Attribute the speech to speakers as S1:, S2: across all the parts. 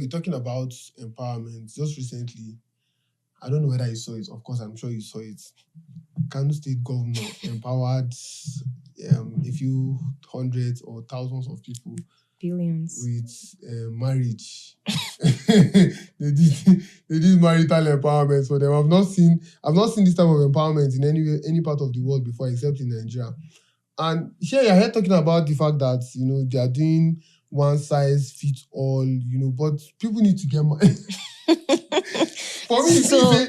S1: we're talking about empowerment. Just recently, I don't know whether you saw it. Of course, I'm sure you saw it. Kano State governor empowered a few hundreds or thousands of people
S2: Billions.
S1: with marriage. they did marital empowerment for them. I've not seen this type of empowerment in any part of the world before, except in Nigeria. And here you're here talking about the fact that they are doing one size fits all, but people need to get money. For me,
S2: So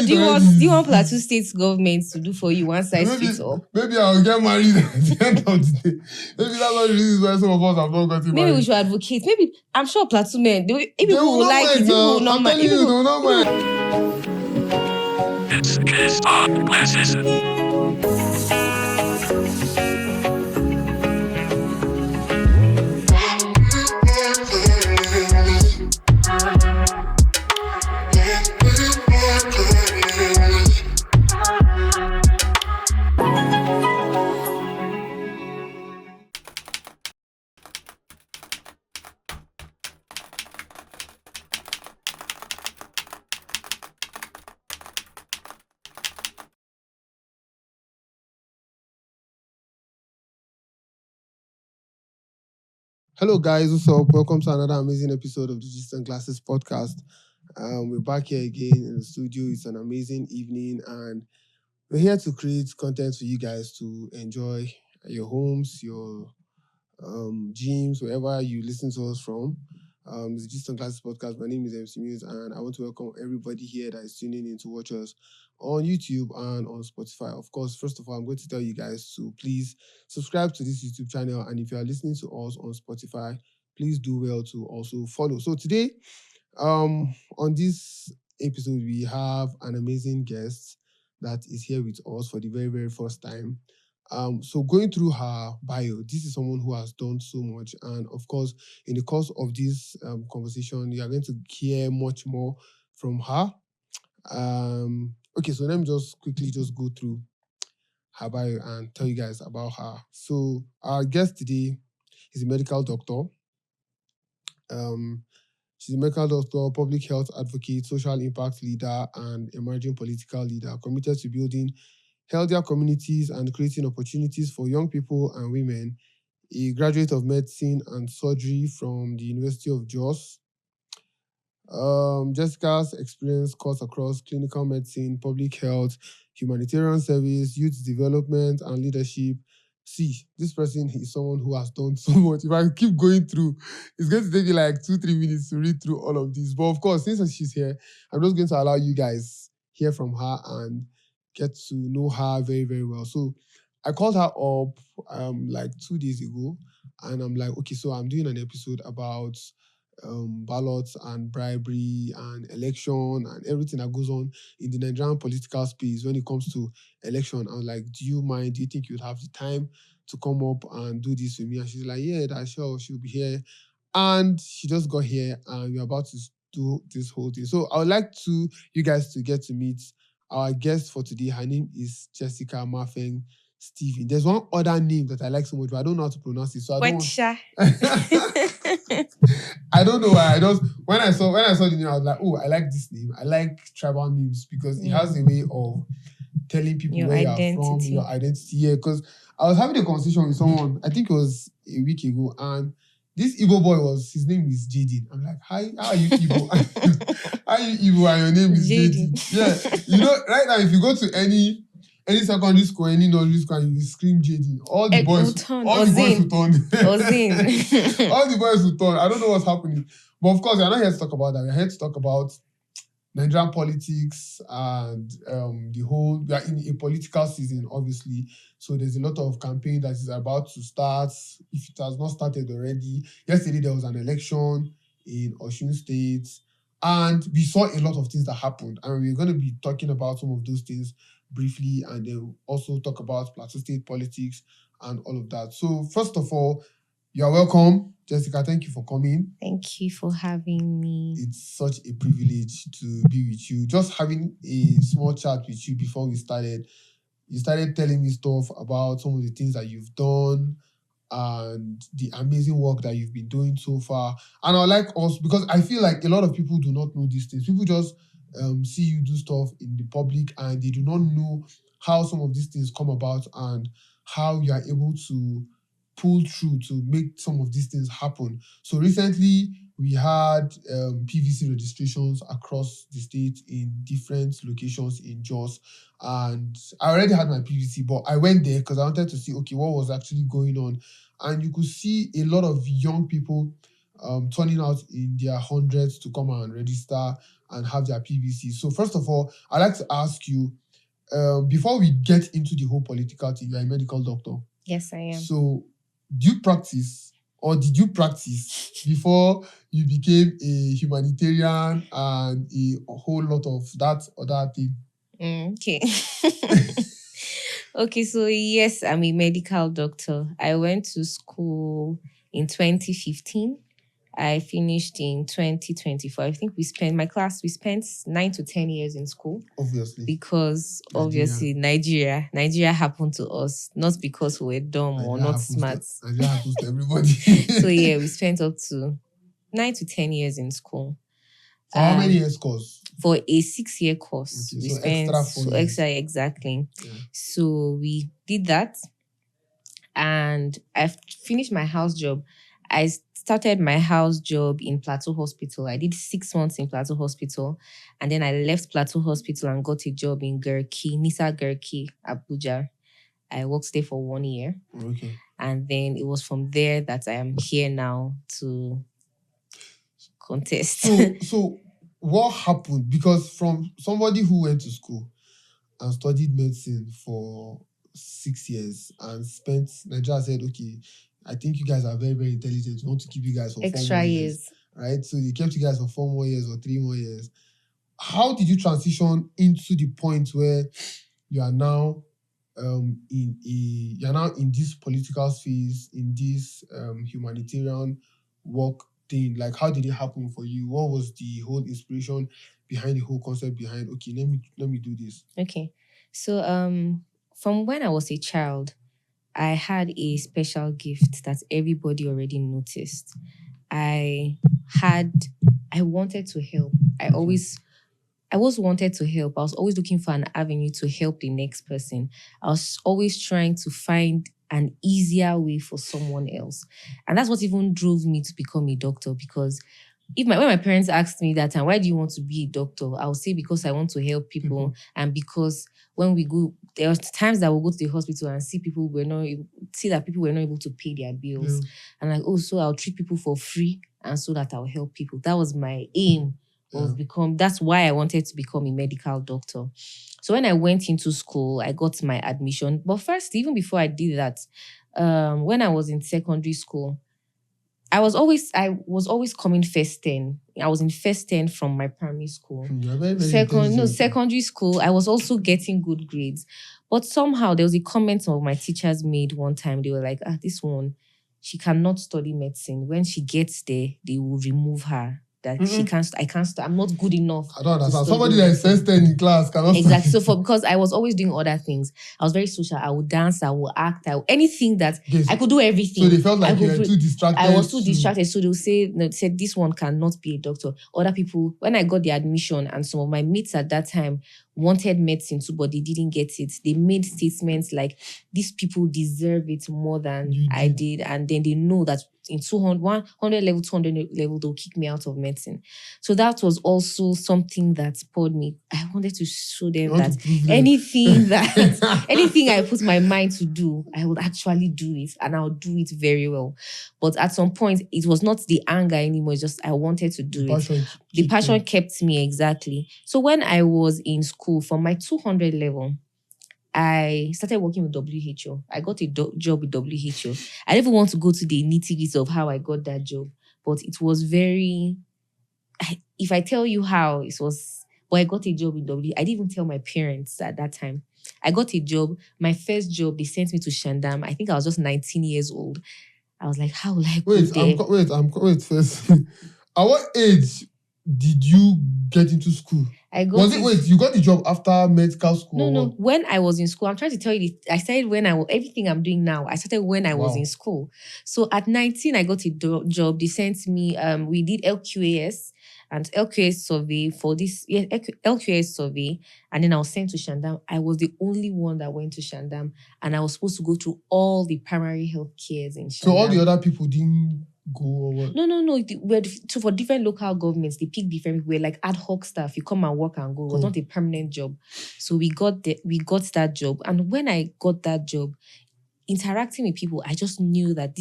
S2: do you want Plateau State government to do for you one size fits all?
S1: Maybe I'll get married at the end of the day. Maybe that's one of the reasons why some of us have not gotten married.
S2: Maybe we should advocate. Maybe I'm sure Plateau men, people will like it. People will not mind.
S1: They will not mind.
S3: This is on glasses.
S1: Hello guys, what's up? Welcome to another amazing episode of the Distant Glasses podcast. We're back here again in the studio. It's an amazing evening and we're here to create content for you guys to enjoy at your homes, your gyms, wherever you listen to us from. It's the Distant Glasses podcast. My name is MC Muse and I want to welcome everybody here that is tuning in to watch us on YouTube and on Spotify. Of course, first of all, I'm going to tell you guys to please subscribe to this YouTube channel. And if you are listening to us on Spotify, please do well to also follow. So today, on this episode, we have an amazing guest that is here with us for the very, very first time. So going through her bio, this is someone who has done so much. And of course, in the course of this conversation, you are going to hear much more from her. Okay, so let me just quickly go through her bio and tell you guys about her. So our guest today is a medical doctor. She's a medical doctor, public health advocate, social impact leader, and emerging political leader committed to building healthier communities and creating opportunities for young people and women. A graduate of medicine and surgery from the University of Jos. Jessica's experience cuts across clinical medicine, public health, humanitarian service, youth development, and leadership. See, this person is someone who has done so much. If I keep going through, it's going to take me like 2-3 minutes to read through all of this. But of course, since she's here, I'm just going to allow you guys hear from her and get to know her very, very well. So I called her up like 2 days ago, and I'm like, okay, so I'm doing an episode about ballots and bribery and election and everything that goes on in the Nigerian political space when it comes to election. I was like, do you mind? Do you think you'd have the time to come up and do this with me? And she's like, yeah, that's sure, she'll be here. And she just got here and we're about to do this whole thing. So I would like you guys to get to meet our guest for today. Her name is Jessica Mafeng Stephen. There's one other name that I like so much, but I don't know how to pronounce it. So I don't know why. When I saw the name, I was like, oh, I like this name. I like tribal names because it has a way of telling people
S2: your
S1: where
S2: identity.
S1: you are from, your identity. Yeah, because I was having a conversation with someone, I think it was a week ago, and this Igbo boy his name is Jaden. I'm like, hi, how are you Igbo? How are you Igbo and your name is Jaden? Yeah, right now, if you go to any secondary school, any nursery school, and you scream Jaden, all the boys will turn. All the boys will turn. I don't know what's happening. But of course, we're not here to talk about that. We're here to talk about Nigerian politics and we are in a political season, obviously. So there's a lot of campaign that is about to start, if it has not started already. Yesterday, there was an election in Osun State, and we saw a lot of things that happened. And we're going to be talking about some of those things briefly, and then also talk about Plateau State politics and all of that. So first of all, you're welcome. Jessica, thank you for coming.
S2: Thank you for having me.
S1: It's such a privilege to be with you. Just having a small chat with you before we started, you started telling me stuff about some of the things that you've done and the amazing work that you've been doing so far. And I like us because I feel like a lot of people do not know these things. People just see you do stuff in the public and they do not know how some of these things come about and how you are able to pull through to make some of these things happen. So recently we had PVC registrations across the state in different locations in Jos, and I already had my PVC, but I went there because I wanted to see, okay, what was actually going on. And you could see a lot of young people turning out in their hundreds to come and register and have their PVC. So first of all, I'd like to ask you, before we get into the whole political thing, you're a medical doctor.
S2: Yes, I am.
S1: So do you practice or did you practice before you became a humanitarian and a whole lot of that other thing?
S2: Okay. Okay, so yes, I'm a medical doctor. I went to school in 2015. I finished in 2024. I think we spent 9 to 10 years in school.
S1: Obviously.
S2: Because obviously Nigeria happened to us, not because we were dumb or not smart.
S1: Nigeria happens to everybody.
S2: So yeah, we spent up to 9 to 10 years in school.
S1: For how many years course?
S2: For a 6-year course.
S1: Okay,
S2: We
S1: so
S2: spent
S1: extra 4 years.
S2: exactly.
S1: Yeah.
S2: So we did that, and I finished my house job. I started my house job in Plateau Hospital. I did 6 months in Plateau Hospital, and then I left Plateau Hospital and got a job in Nisa Gerki, Abuja. I worked there for 1 year.
S1: Okay.
S2: And then it was from there that I am here now to contest.
S1: So what happened? Because from somebody who went to school and studied medicine for 6 years and spent, Nigeria said, okay, I think you guys are very, very intelligent. We want to keep you guys for 4
S2: Extra
S1: more
S2: years.
S1: Right? So they kept you guys for 4 more years or 3 more years. How did you transition into the point where you are now in this political space, in this humanitarian work thing? Like, how did it happen for you? What was the whole inspiration behind the whole concept behind, okay, let me do this?
S2: Okay. So from when I was a child, I had a special gift that everybody already noticed. I wanted to help. I always wanted to help. I was always looking for an avenue to help the next person. I was always trying to find an easier way for someone else. And that's what even drove me to become a doctor, because when my parents asked me that time, why do you want to be a doctor? I would say because I want to help people, and because when we go, there are times that we'll go to the hospital and see that people were not able to pay their bills. And like, so I'll treat people for free, and so that I'll help people. That was my aim that's why I wanted to become a medical doctor. So when I went into school, I got my admission. But first, even before I did that, when I was in secondary school, I was always coming first 10. I was in first 10 from my primary school. Secondary school, I was also getting good grades. But somehow there was a comment some of my teachers made one time. They were like, this one, she cannot study medicine. When she gets there, they will remove her. That I'm not good enough.
S1: I don't understand. Somebody that is first 10 in class cannot.
S2: Exactly. So because I was always doing other things. I was very social. I would dance, I would act, anything that I could do everything.
S1: So they felt like you were too distracted.
S2: I was too distracted. So they said this one cannot be a doctor. Other people, when I got the admission, and some of my mates at that time wanted medicine too, but they didn't get it. They made statements like, these people deserve it more than I did. And then they know that in 100 level, 200 level, they'll kick me out of medicine. So that was also something that spurred me. I wanted to show them that anything I put my mind to do, I would actually do it, and I'll do it very well. But at some point, it was not the anger anymore. It's just I wanted to do it. The passion kept me, exactly. So when I was in school, for my 200 level, I started working with WHO. I got a job with WHO. I didn't even want to go to the nitty-gritty of how I got that job, but it was if I tell you how it was, but I got a job with WHO. I didn't even tell my parents at that time. I got a job. My first job, they sent me to Shandam. I think I was just 19 years old. I was like, how will I go there?
S1: Wait first. At what age did you get into school?
S2: I got
S1: Was it, wait, you got the job after medical school?
S2: No.
S1: or what?
S2: When I was in school, I'm trying to tell you this. I started when everything I'm doing now. I started when I was
S1: Wow.
S2: in school. So at 19, I got a job. They sent me. We did LQAS and LQAS survey for this. Yeah, LQAS survey, and then I was sent to Shandam. I was the only one that went to Shandam, and I was supposed to go through all the primary health cares in Shandam.
S1: So all the other people didn't go or what?
S2: No. So for different local governments, they pick different people. We're like ad hoc staff. You come and work and go. It was
S1: Cool.
S2: not a permanent job. So we got that job. And when I got that job, interacting with people, I just knew that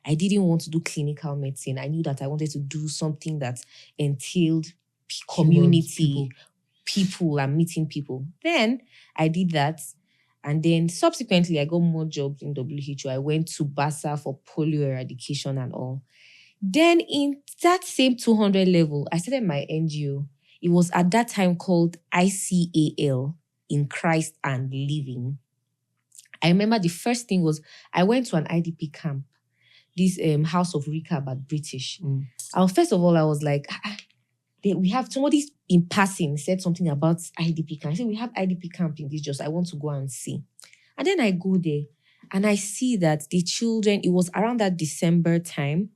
S2: I didn't want to do clinical medicine. I knew that I wanted to do something that entailed community, people and meeting people. Then I did that. And then subsequently, I got more jobs in WHO. I went to BASA for polio eradication and all. Then in that same 200 level, I started my NGO. It was at that time called ICAL, In Christ and Living. I remember the first thing was I went to an IDP camp, this House of Recap at British. First of all, I was like, we have somebody in passing said something about IDP camp. I said, we have IDP camp in this just, I want to go and see. And then I go there and I see that the children, it was around that December time,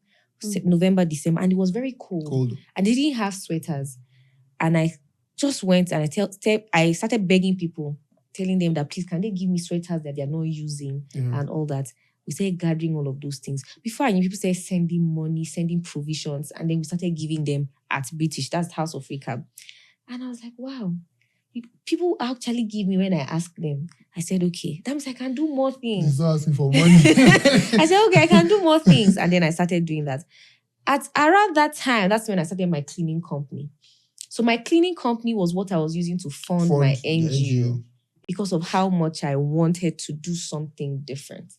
S2: November, December, and it was very cold. And they didn't have sweaters. And I just went and I started begging people, telling them that please, can they give me sweaters that they're not using and all that. We started gathering all of those things. Before I knew, people started sending money, sending provisions, and then we started giving them at British. That's House of Recap. And I was like, wow, people actually give me when I ask them. I said, okay, that means I can do more things.
S1: He's not asking for money.
S2: I said, okay, I can do more things. And then I started doing that. At around that time, that's when I started my cleaning company. So my cleaning company was what I was using to fund my NGO because of how much I wanted to do something different.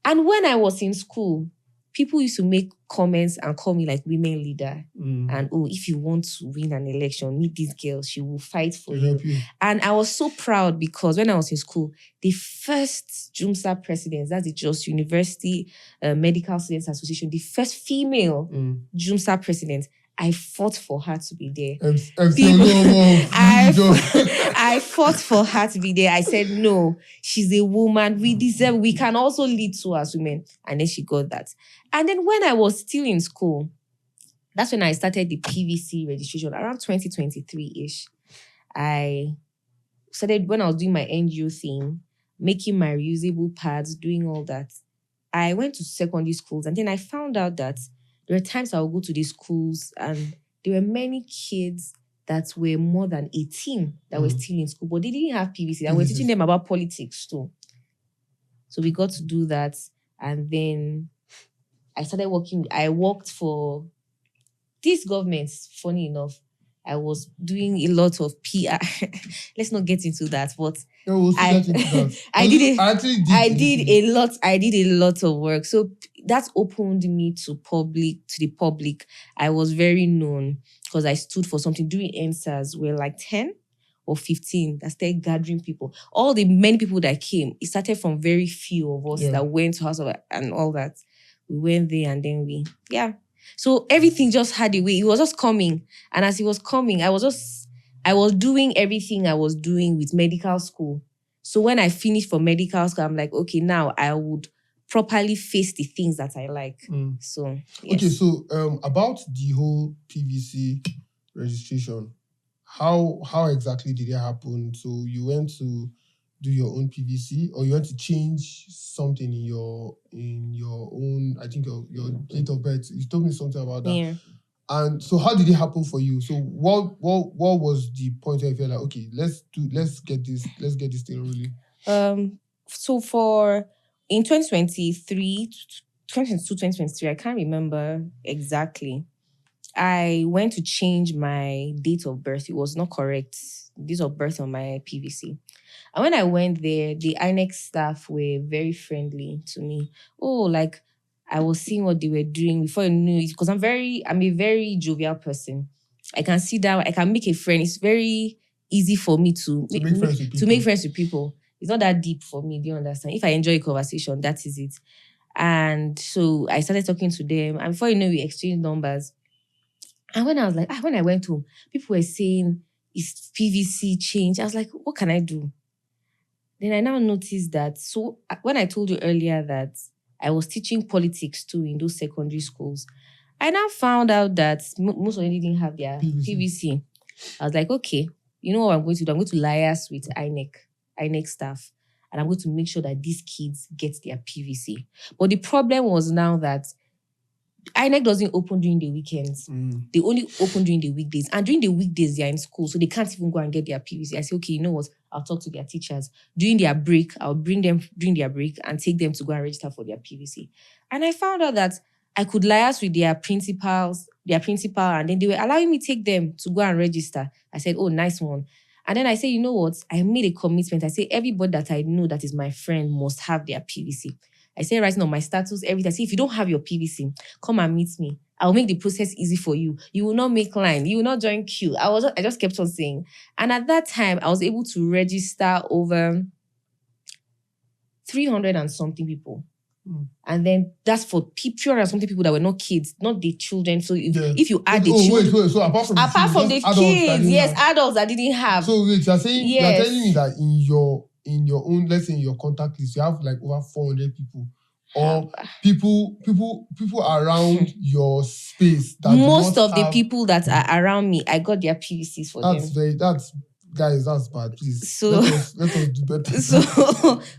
S2: And when I was in school, people used to make comments and call me like women leader. And if you want to win an election, meet this girl, she will fight for you. And I was so proud because when I was in school, the first JUMSA president, that's the Jos University Medical Students Association, the first female JUMSA president, I fought for her to be there. I fought for her to be there. I said, no, she's a woman. We can also lead too as women. And then she got that. And then when I was still in school, that's when I started the PVC registration, around 2023-ish. I started, when I was doing my NGO thing, making my reusable pads, doing all that. I went to secondary schools and then I found out that there were times I would go to these schools and there were many kids that were more than 18 that were still in school, but they didn't have PVC. And we're teaching them about politics too. So we got to do that. And then I started working. I worked for these governments, funny enough. I was doing a lot of PR. Let's not get into that, but I did a lot of work. So that opened me to the public. I was very known because I stood for something. During NSAS, we're like 10 or 15 that started gathering people. All the many people that came, it started from very few of us that went to House of and all that. We went there and then So everything just had a way. It was just coming. And as it was coming, I was doing everything I was doing with medical school. So when I finished for medical school, I'm like, okay, now I would properly face the things that I like. So, yes.
S1: Okay, so about the whole PVC registration, how exactly did it happen? So you went to do your own PVC, or you want to change something in your own, I think your date of birth. You told me something about that.
S2: Yeah.
S1: And so how did it happen for you? So what was the point where you felt like, okay, let's get this thing rolling?
S2: So in 2023, 2023, I can't remember exactly. I went to change my date of birth. It was not correct. Date of birth on my PVC. And when I went there, the INEC staff were very friendly to me. Oh, like I was seeing what they were doing before I knew it. Because I'm a very jovial person. I can sit down, I can make a friend. It's very easy for me to make friends with people. It's not that deep for me, do you understand? If I enjoy a conversation, that is it. And so I started talking to them. And before you know, we exchanged numbers. And when I was like, when I went home, people were saying, is PVC change? I was like, what can I do? Then I now noticed that, so when I told you earlier that I was teaching politics too in those secondary schools, I now found out that most of them didn't have their PVC. I was like, okay, you know what I'm going to do? I'm going to liaise with INEC staff, and I'm going to make sure that these kids get their PVC. But the problem was now that INEC doesn't open during the weekends. They only open during the weekdays. And during the weekdays, they're in school, so they can't even go and get their PVC. I say, okay, you know what? I'll talk to their teachers. During their break, I'll bring them during their break and take them to go and register for their PVC. And I found out that I could liaise with their principal, and then they were allowing me take them to go and register. I said, oh, nice one. And then I said, you know what? I made a commitment. I said, everybody that I know that is my friend must have their PVC. I say right now, my status, everything. I say, if you don't have your PVC, come and meet me. I'll make the process easy for you. You will not make line. You will not join queue. I just kept on saying. And at that time, I was able to register over 300 and something people. And then that's for pure and something people that were not kids, not the children. So if you add the children.
S1: Wait. So apart from the
S2: kids, yes, adults that didn't have.
S1: So wait, you're saying, you're telling me that in your own, let's say in your contact list, you have like over 400 people. Or people around your space. That
S2: most of the people that are around me, I got their PVCs for them.
S1: Guys, that's bad. Please,
S2: so
S1: let us do better.
S2: So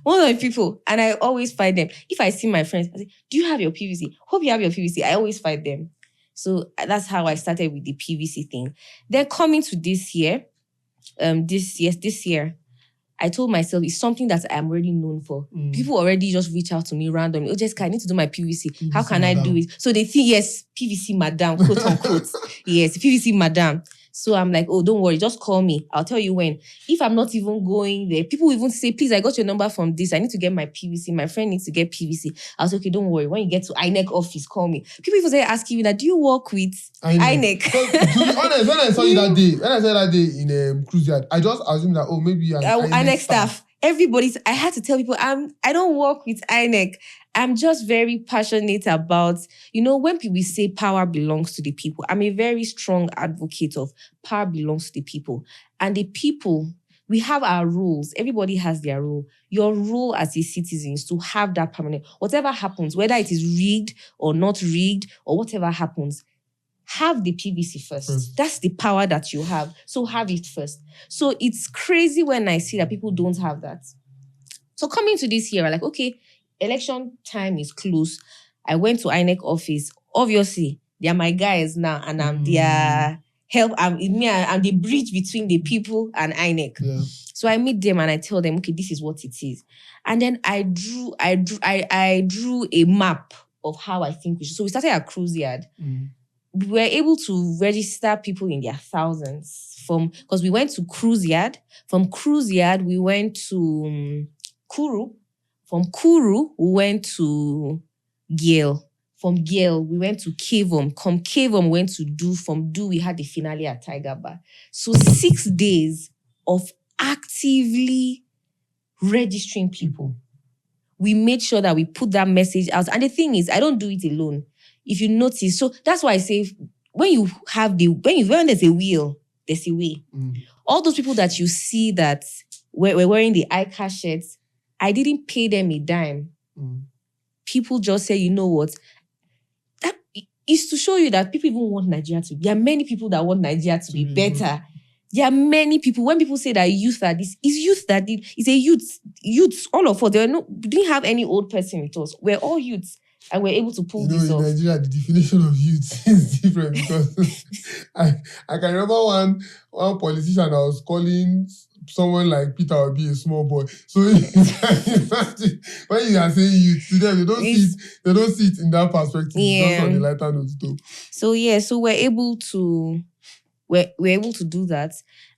S2: one of the people, and I always fight them. If I see my friends, I say, "Do you have your PVC? Hope you have your PVC." I always fight them. So that's how I started with the PVC thing. Then coming to this year, I told myself it's something that I'm already known for. People already just reach out to me randomly. Oh, Jessica, I need to do my PVC. How can I do it? So they think, yes, PVC madam, quote unquote. Yes, PVC madam. So I'm like, oh, don't worry, just call me. I'll tell you when. If I'm not even going there, people even say, please, I got your number from this. I need to get my PVC. My friend needs to get PVC. I was like, okay, don't worry. When you get to INEC office, call me. People even say, asking me that, do you work with INEC?
S1: To be honest, when I saw you that day in Cruise Yard, I just assumed that, oh, maybe you're
S2: INEC staff. I had to tell people, I don't work with INEC. I'm just very passionate about, when people say power belongs to the people, I'm a very strong advocate of power belongs to the people. And the people, we have our rules. Everybody has their role. Your role as a citizen is to have that permanent. Whatever happens, whether it is rigged or not rigged or whatever happens, have the PVC first. That's the power that you have. So have it first. So it's crazy when I see that people don't have that. So coming to this year, I'm like, okay, election time is close. I went to INEC office. Obviously, they are my guys now, and I'm their help. I'm the bridge between the people and INEC. Yeah. So I meet them and I tell them, okay, this is what it is. And then I drew a map of how I think we should. So we started at Cruise Yard. We were able to register people in their thousands because we went to Cruise Yard. From Cruise Yard, we went to Kuru. From Kuru, we went to Gale. From Gale, we went to Kavom. From Kavom, we went to Do. From Do, we had the finale at Tiger Bar. So 6 days of actively registering people. We made sure that we put that message out. And the thing is, I don't do it alone. If you notice, so that's why I say, when there's a will, there's a way. All those people that you see that were wearing the ICA shirts, I didn't pay them a dime. People just say, you know what? That is to show you that people even want Nigeria to be. There are many people that want Nigeria to be better. There are many people. When people say that youth are this, it's youth that did. It's a youth. All of us. We didn't have any old person with us. We're all youths. And we're able to pull this off.
S1: In Nigeria, the definition of youth is different because I can remember one politician that was calling someone like Peter Obi a small boy. So when you are saying youth to them, they don't see it in that perspective. Yeah. Just on the lighter note too.
S2: So we're able to do that,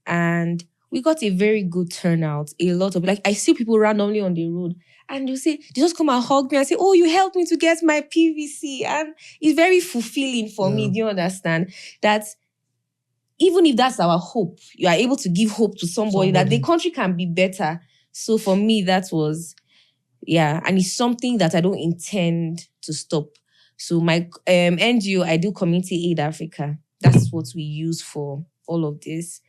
S2: and we got a very good turnout. A lot of I see people randomly on the road. And they just come and hug me and say, oh, you helped me to get my PVC. And it's very fulfilling for me. Do you understand? That even if that's our hope, you are able to give hope to somebody that the country can be better. So for me, that was, and it's something that I don't intend to stop. So my NGO, I do Community Aid Africa. That's what we use for all of this.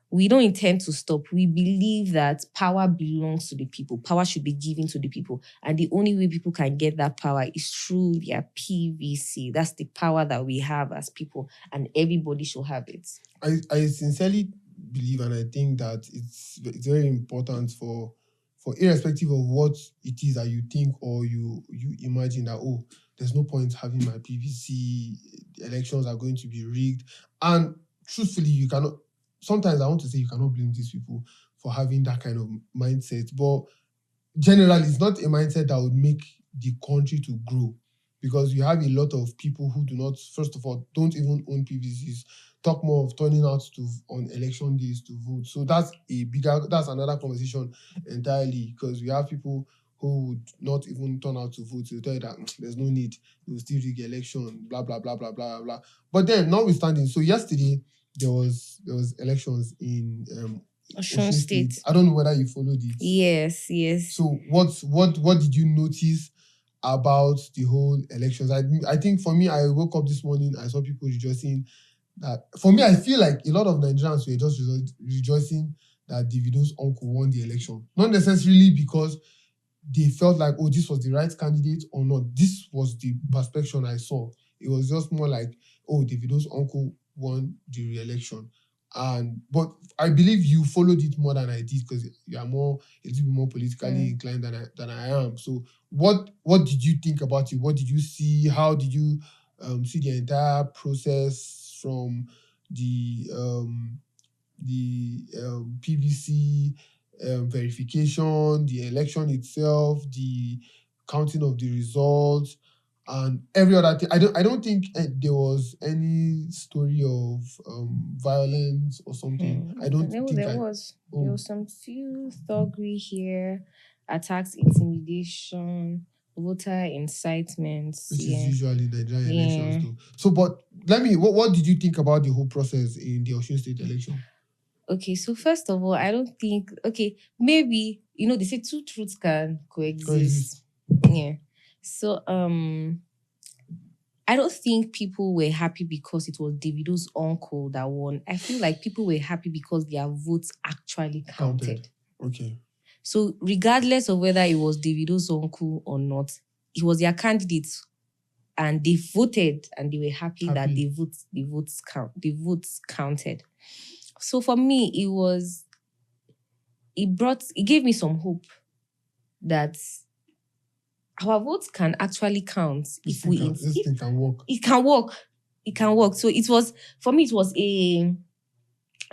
S2: We don't intend to stop. We believe that power belongs to the people. Power should be given to the people. And the only way people can get that power is through their PVC. That's the power that we have as people, and everybody should have it.
S1: I sincerely believe, and I think that it's very important for irrespective of what it is that you think or you imagine that, oh, there's no point having my PVC, elections are going to be rigged. And truthfully, you cannot, sometimes I want to say you cannot blame these people for having that kind of mindset. But generally, it's not a mindset that would make the country to grow, because you have a lot of people who do not, first of all, don't even own PVCs, talk more of turning out on election days to vote. So that's another conversation entirely, because we have people who would not even turn out to vote. They'll tell you that there's no need, they'll still rig election, blah, blah, blah, blah, blah, blah. But then, notwithstanding, so yesterday, there was elections in
S2: Osun State.
S1: I don't know whether you followed it.
S2: Yes.
S1: So what did you notice about the whole elections? I think for me, I woke up this morning, I saw people rejoicing that. For me, I feel like a lot of Nigerians were just rejoicing that Davido's uncle won the election. Not necessarily because they felt like, oh, this was the right candidate or not. This was the perception I saw. It was just more like, oh, Davido's uncle won the re-election. But I believe you followed it more than I did, because you are a little bit more politically inclined than I am. So what did you think about it? What did you see? How did you see the entire process from the PVC verification, the election itself, the counting of the results, and every other thing? I don't think there was any story of violence or something. I don't think
S2: there was some few thuggery here, attacks, intimidation, voter incitement,
S1: which is usually Nigerian elections too. So, but what did you think about the whole process in the Osun State election?
S2: Okay, so first of all, I don't think, maybe, they say two truths can coexist. Yeah. So, I don't think people were happy because it was Davido's uncle that won. I feel like people were happy because their votes actually counted.
S1: Okay.
S2: So regardless of whether it was Davido's uncle or not, it was their candidate, and they voted, and they were happy that the votes counted. So for me, it gave me some hope that our votes can actually count
S1: this thing can work.
S2: It can work. It can work. So it was, for me, it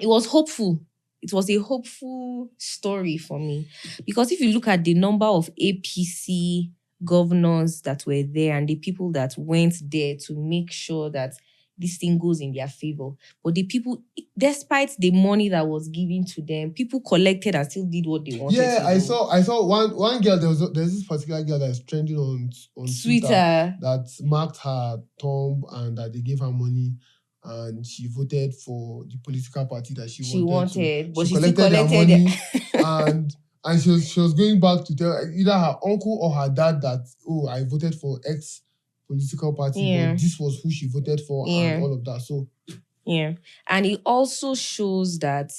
S2: was hopeful. It was a hopeful story for me. Because if you look at the number of APC governors that were there and the people that went there to make sure that this thing goes in their favor, but the people, despite the money that was given to them, people collected and still did what they wanted to do.
S1: I saw one girl. There's this particular girl that's trending on Twitter that marked her thumb and that they gave her money, and she voted for the political party that she wanted.
S2: But she
S1: collected their money and she was going back to tell either her uncle or her dad that, oh, I voted for X political party, but this was who she voted for and all of that. So
S2: and it also shows that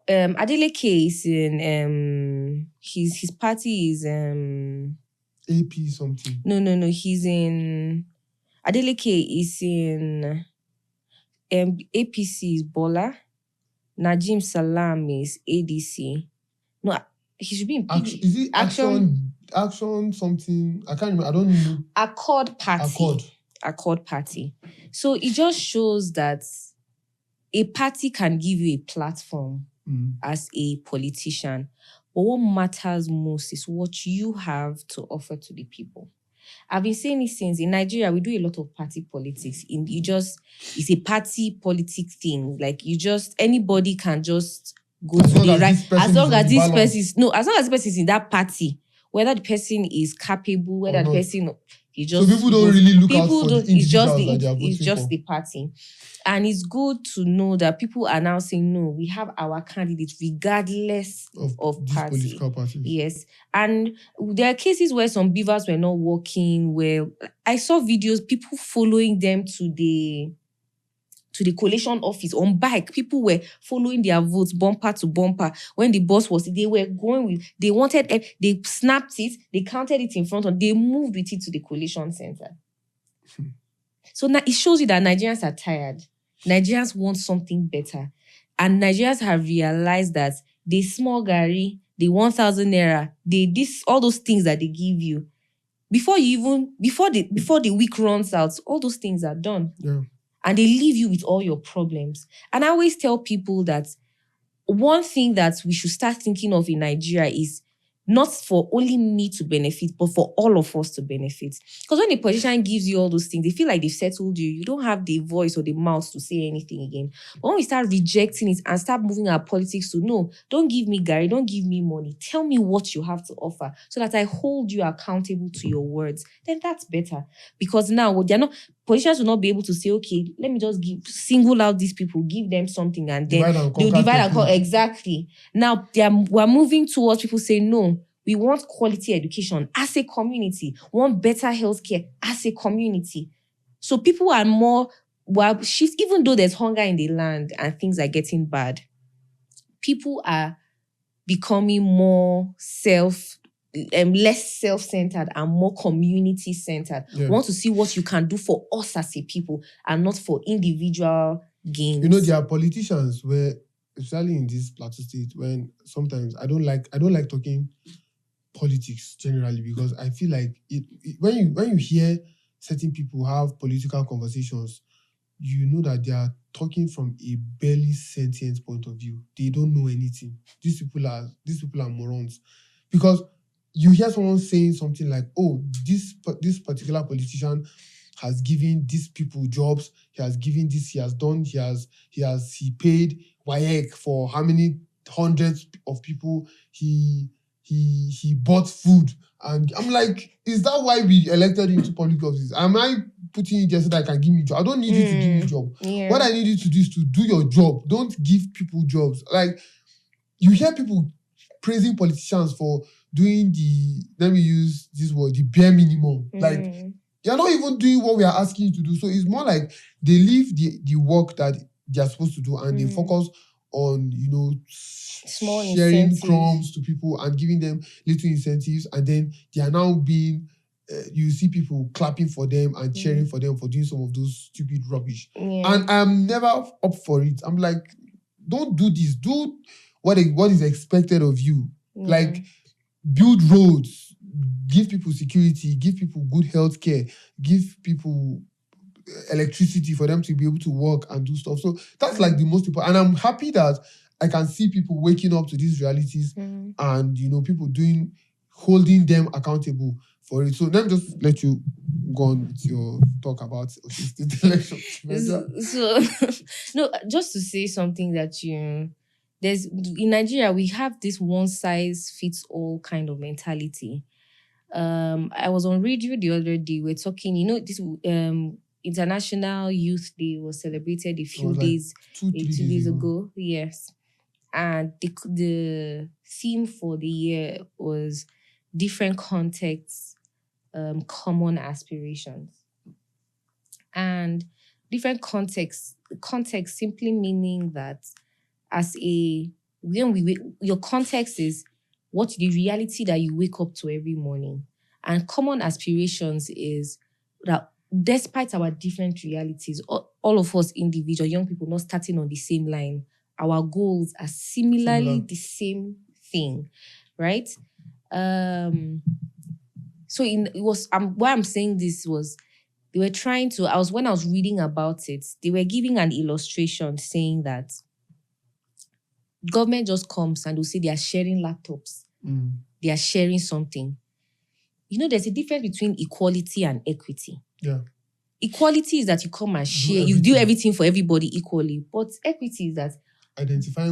S2: Adeleke is in his party is
S1: AP something.
S2: No, he's in Adeleke is in APC is Bola. Najim Salam is ADC. No, he should be in
S1: PDP. Is it action something? I can't remember. I don't know.
S2: Accord Party. So it just shows that a party can give you a platform as a politician. But what matters most is what you have to offer to the people. I've been saying it since. In Nigeria, we do a lot of party politics. It's a party politic thing. Like anybody can just go to the right. As long as this person is in that party, whether the person is capable, whether the person
S1: so people don't really look out for the individuals
S2: it's just the party. And it's good to know that people are now saying, no, we have our candidates regardless of party.
S1: Political parties.
S2: Yes. And there are cases where some beavers were not working well. I saw videos, people following them to to the collation office on bike. People were following their votes bumper to bumper. When the bus was, they were going with, they snapped it, they counted it in front of, they moved with it to the collation center. So now it shows you that Nigerians are tired. Nigerians want something better. And Nigerians have realized that the small gari, the 1,000 naira, all those things that they give you, before the week runs out, all those things are done.
S1: Yeah.
S2: And they leave you with all your problems. And I always tell people that one thing that we should start thinking of in Nigeria is not for only me to benefit, but for all of us to benefit. Because when a politician gives you all those things, they feel like they've settled you. You don't have the voice or the mouth to say anything again. But when we start rejecting it and start moving our politics to, no, don't give me Gary, don't give me money. Tell me what you have to offer so that I hold you accountable to your words. Then that's better. Because now politicians will not be able to say, okay, let me just single out these people, give them something, and then they'll divide and conquer. Exactly. Now we're moving towards people saying, no, we want quality education as a community, want better healthcare as a community. So people are more shifts, even though there's hunger in the land and things are getting bad. People are becoming more less self-centered and more community-centered.
S1: Yeah.
S2: Want to see what you can do for us as a people and not for individual gains.
S1: You know, there are politicians where, especially in this Plateau State, when sometimes I don't like talking politics generally, because I feel like when you hear certain people have political conversations, you know that they are talking from a barely sentient point of view. They don't know anything. These people are morons. Because you hear someone saying something like, oh, this particular politician has given these people jobs, he has given this, he paid WAEC for how many hundreds of people, he bought food. And I'm like, is that why we elected him to public office? Am I putting you there so that I can give me a job? I don't need you to give me a job.
S2: Yeah.
S1: What I need you to do is to do your job. Don't give people jobs. Like, you hear people praising politicians for doing let me use this word, the bare minimum. Like, you're not even doing what we are asking you to do. So it's more like they leave the work that they are supposed to do and they focus on,
S2: small
S1: sharing
S2: incentives,
S1: crumbs to people and giving them little incentives. And then they are now being, you see people clapping for them and cheering for them for doing some of those stupid rubbish.
S2: Yeah.
S1: And I'm never up for it. I'm like, don't do this. Do what is expected of you.
S2: Yeah.
S1: Like, build roads, give people security, give people good health care, give people electricity for them to be able to work and do stuff. So that's like the most important. And I'm happy that I can see people waking up to these realities and, people holding them accountable for it. So let me just let you go on with your talk about Osun State election.
S2: So, no, just to say something that there's in Nigeria, we have this one size fits all kind of mentality. I was on radio the other day. We're talking, this International Youth Day was celebrated a few days, 2 days ago. Yes. And the theme for the year was different contexts, common aspirations. And different context simply meaning that your context is what the reality that you wake up to every morning. And common aspirations is that despite our different realities, all of us individual young people not starting on the same line, our goals are similarly the same thing, right? So why I'm saying this was they were trying to. When I was reading about it, they were giving an illustration saying that government just comes and will say they are sharing laptops, they are sharing something. There's a difference between equality and equity.
S1: Yeah.
S2: Equality is that you come and share, you do everything for everybody equally. But equity is that
S1: identify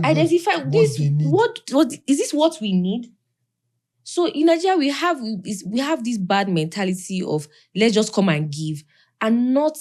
S2: this. What is this? What we need? So in Nigeria, we have this bad mentality of let's just come and give, and not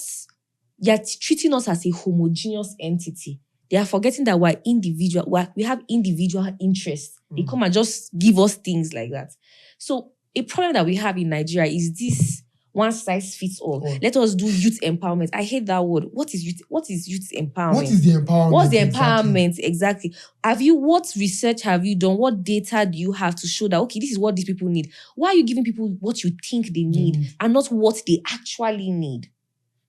S2: they're treating us as a homogeneous entity. They are forgetting that we're individual. We have individual interests. They come and just give us things like that. So a problem that we have in Nigeria is this one size fits all.
S1: Oh.
S2: Let us do youth empowerment. I hate that word. What is youth empowerment?
S1: What is the empowerment?
S2: What's the empowerment exactly? What research have you done? What data do you have to show that, okay, this is what these people need? Why are you giving people what you think they need and not what they actually need?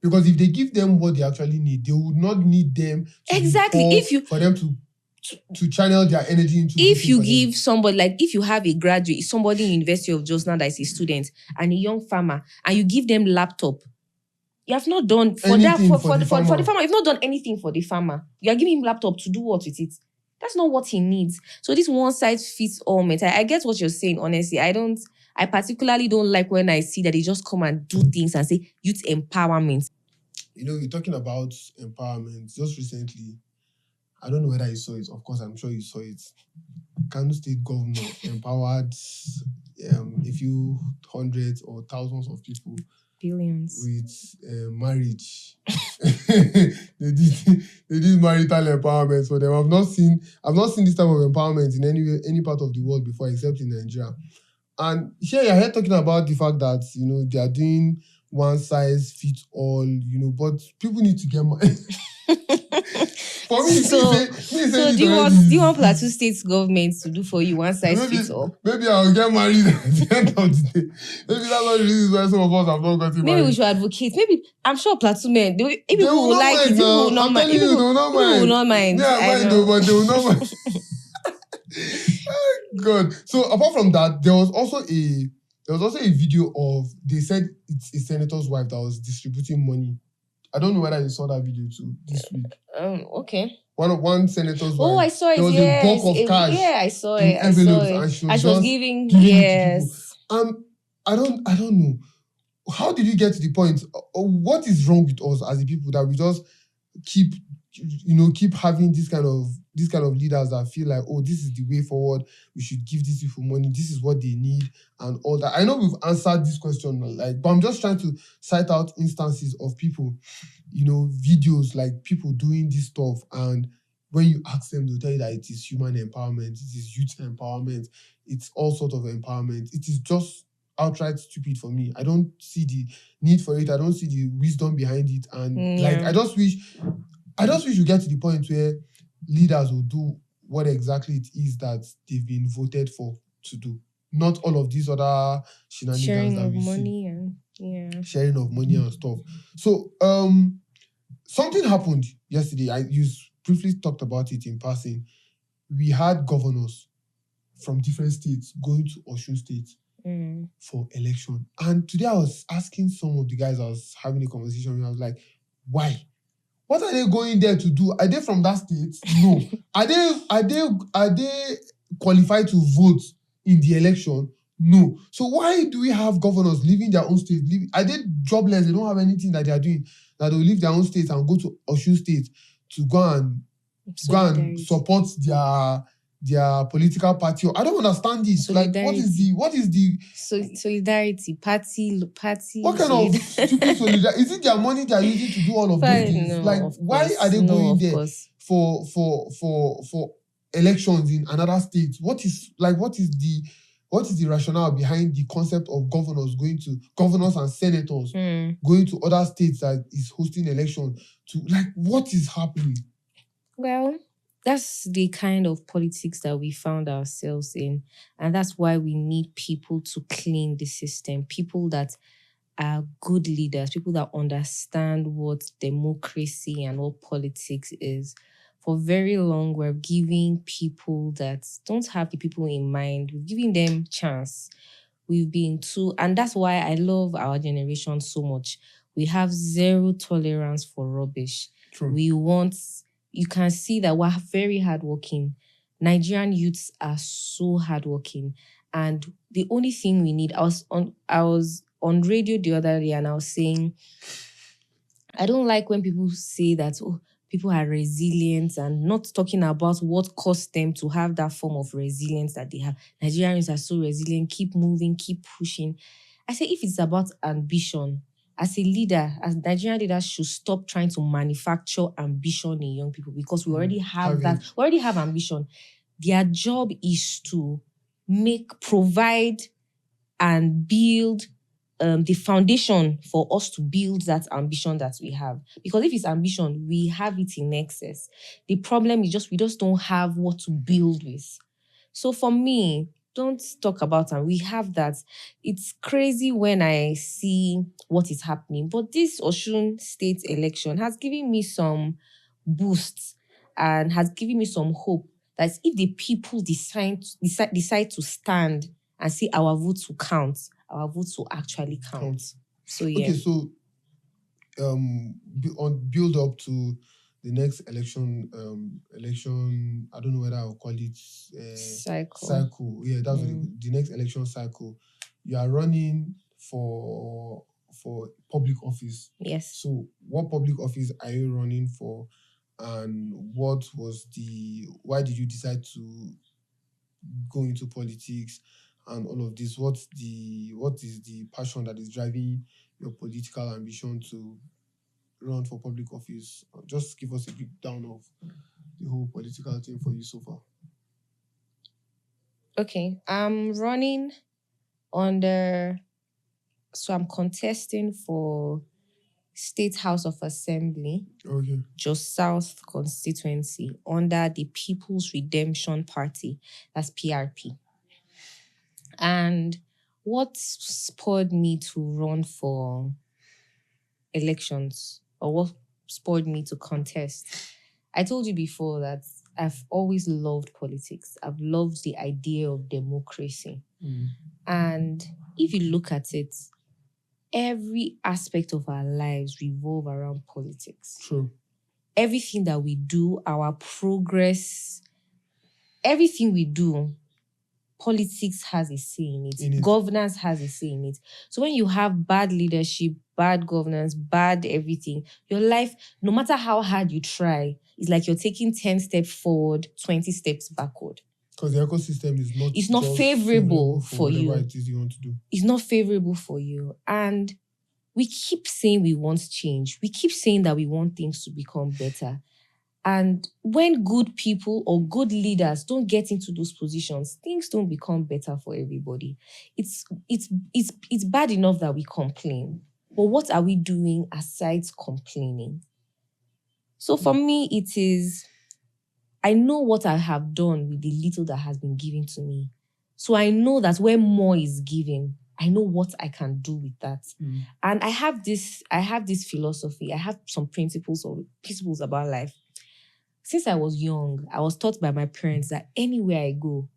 S1: Because if they give them what they actually need, they would not need them to for them to channel their energy into.
S2: If you give somebody, like if you have a graduate, somebody in University of Jos now that is a student and a young farmer, and you give them laptop, you have not done for the farmer. You've not done anything for the farmer. You are giving him laptop to do what with it? That's not what he needs. So this one size fits all method. I get what you're saying. Honestly, I particularly don't like when I see that they just come and do things and say youth empowerment.
S1: You know, you're talking about empowerment. Just recently, I don't know whether you saw it. Of course, I'm sure you saw it. Kano State governor empowered a few hundreds or thousands of people.
S2: Billions.
S1: With marriage. they did marital empowerment for them. I've not seen this type of empowerment in any part of the world before, except in Nigeria. And here you're here talking about the fact that, you know, they are doing one size fits all, you know, but people need to get money. For me,
S2: do you want Plateau State government to do for you one size fits all?
S1: Maybe I'll get married at the end of the day. Maybe that's not the reason why some of us have not gotten married.
S2: Maybe we should advocate. Maybe I'm sure Plateau men, people will like it. People will not mind. People will not mind.
S1: Yeah, I know. But they will not mind. God. So apart from that, there was also a video of, they said it's a senator's wife that was distributing money. I don't know whether you saw that video too this week.
S2: Okay.
S1: One senator's wife.
S2: Oh, I saw it.
S1: There was a bulk of cash.
S2: Yeah, I saw it.
S1: And she was
S2: giving.
S1: Yes. I don't know. How did you get to the point? What is wrong with us as the people that we just keep having this kind of leaders that feel like, oh, this is the way forward. We should give these people money. This is what they need and all that. I know we've answered this question, but I'm just trying to cite out instances of people, you know, videos like people doing this stuff, and when you ask them, they'll tell you that it is human empowerment, it is youth empowerment, it's all sorts of empowerment. It is just outright stupid for me. I don't see the need for it. I don't see the wisdom behind it, and I just wish we get to the point where leaders will do what exactly it is that they've been voted for to do. Not all of these other shenanigans
S2: sharing of money
S1: sharing of money and stuff. So something happened yesterday. You briefly talked about it in passing. We had governors from different states going to Osun State for election. And today I was asking some of the guys I was having a conversation with, I was like, why? What are they going there to do? Are they from that state? No. Are they qualified to vote in the election? No. So why do we have governors leaving their own state? Are they jobless? They don't have anything that they are doing, that they'll leave their own state and go to Osun State to go and support their political party? I don't understand this. Like, what is the
S2: solidarity party?
S1: What kind of stupid solidarity? Is it their money they are using to do all of these things?
S2: No,
S1: like, why are they going there for elections in another state? What is the rationale behind the concept of governors and senators going to other states that is hosting election to, like, what is happening?
S2: Well, that's the kind of politics that we found ourselves in. And that's why we need people to clean the system. People that are good leaders, people that understand what democracy and what politics is. For very long, we're giving people that don't have the people in mind, we're giving them chance. And that's why I love our generation so much. We have zero tolerance for rubbish.
S1: True.
S2: You can see that we're very hardworking. Nigerian youths are so hardworking. And the only thing we need, I was on radio the other day and I was saying, I don't like when people say that, people are resilient, and not talking about what caused them to have that form of resilience that they have. Nigerians are so resilient, keep moving, keep pushing. I say, if it's about ambition, as a leader, as Nigerian leaders should stop trying to manufacture ambition in young people, because we already have that. We already have ambition. Their job is to provide and build the foundation for us to build that ambition that we have. Because if it's ambition, we have it in excess. The problem is we just don't have what to build with. So for me, don't talk about it. We have that. It's crazy when I see what is happening. But this Osun State election has given me some boosts and has given me some hope that if the people decide to stand and say our votes will count, our votes will actually count. So yeah.
S1: Okay, so build up to the next election. I don't know whether I'll call it cycle. Yeah, that's what the next election cycle. You are running for public office.
S2: Yes.
S1: So, what public office are you running for, and why did you decide to go into politics and all of this? What is the passion that is driving your political ambition to run for public office? Just give us a breakdown of the whole political thing for you so far.
S2: Okay, I'm running so I'm contesting for State House of Assembly,
S1: Okay.
S2: Just South constituency, under the People's Redemption Party, that's PRP. And what spurred me to run for elections, or what spurred me to contest? I told you before that I've always loved politics. I've loved the idea of democracy. And if you look at it, every aspect of our lives revolve around politics.
S1: True.
S2: Everything that we do, our progress, everything we do, politics has a say in it. Governance has a say in it. So when you have bad leadership, bad governance, bad everything, your life, no matter how hard you try, it's like you're taking 10 steps forward, 20 steps backward.
S1: Because the ecosystem is
S2: not favorable for you.
S1: It is you want to do.
S2: It's not favorable for you. And we keep saying we want change. We keep saying that we want things to become better. And when good people or good leaders don't get into those positions, things don't become better for everybody. It's bad enough that we complain. But what are we doing aside complaining? So for me, it is, I know what I have done with the little that has been given to me. So I know that when more is given, I know what I can do with that. And I have this philosophy. I have some principles about life. Since I was young, I was taught by my parents that anywhere I go,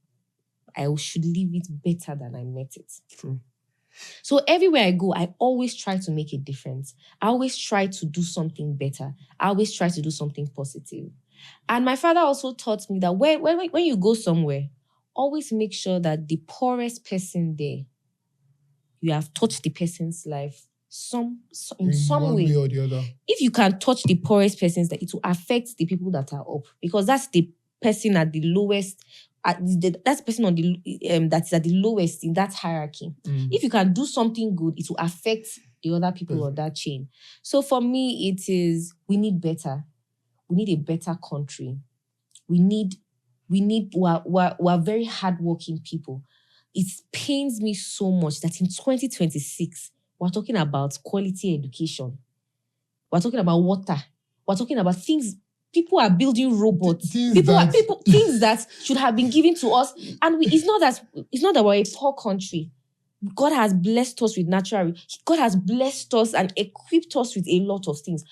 S2: I should leave it better than I met it.
S1: True.
S2: So everywhere I go, I always try to make a difference. I always try to do something better. I always try to do something positive. And my father also taught me that when you go somewhere, always make sure that the poorest person there, you have touched the person's life in some way
S1: or the other.
S2: If you can touch the poorest persons, that it will affect the people that are up, because that's the person at the lowest. That's the person on that is at the lowest in that hierarchy. If you can do something good, it will affect the other people on that chain. So for me, it is, we need better. We need a better country. We're very hardworking people. It pains me so much that in 2026, we're talking about quality education. We're talking about water. We're talking about things. People are building robots. Things that should have been given to us. And it's not that we're a poor country. God has blessed us with natural. God has blessed us and equipped us with a lot of things.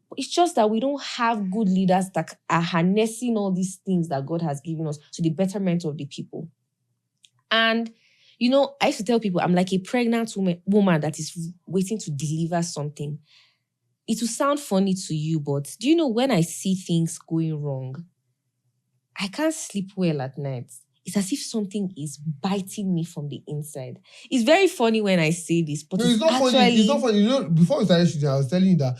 S2: But it's just that we don't have good leaders that are harnessing all these things that God has given us to the betterment of the people. And I used to tell people I'm like a pregnant woman that is waiting to deliver something. It will sound funny to you, but do you know when I see things going wrong, I can't sleep well at night. It's as if something is biting me from the inside. It's very funny when I say this, but
S1: it's not funny. It's not funny. Before we started shooting, I was telling you that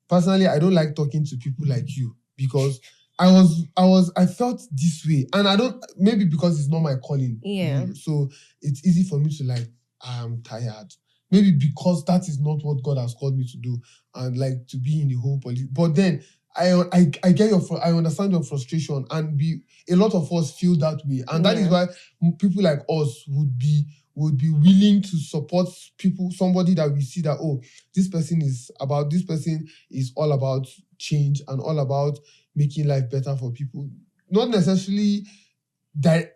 S1: personally, I don't like talking to people like you because I felt this way, and I don't, maybe because it's not my calling.
S2: Yeah.
S1: So it's easy for me to I'm tired. Maybe because that is not what God has called me to do, and to be in the whole politics. But then I get I understand your frustration, and a lot of us feel that way, and that is why people like us would be willing to support somebody that we see that, oh, this person is all about change and all about making life better for people, not necessarily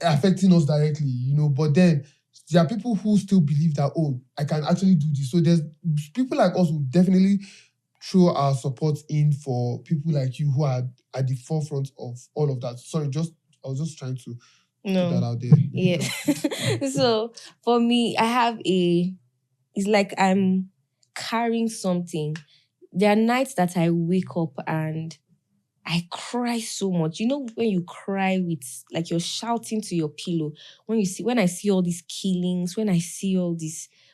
S1: affecting us directly, but then there are people who still believe that, oh, I can actually do this. So there's people like us who definitely throw our support in for people like you who are at the forefront of all of that. Sorry, I was just trying to put that out there.
S2: Yeah. So for me, it's like I'm carrying something. There are nights that I wake up and I cry so much. You know, when you cry with, like, you're shouting to your pillow. When I see all these killings, when I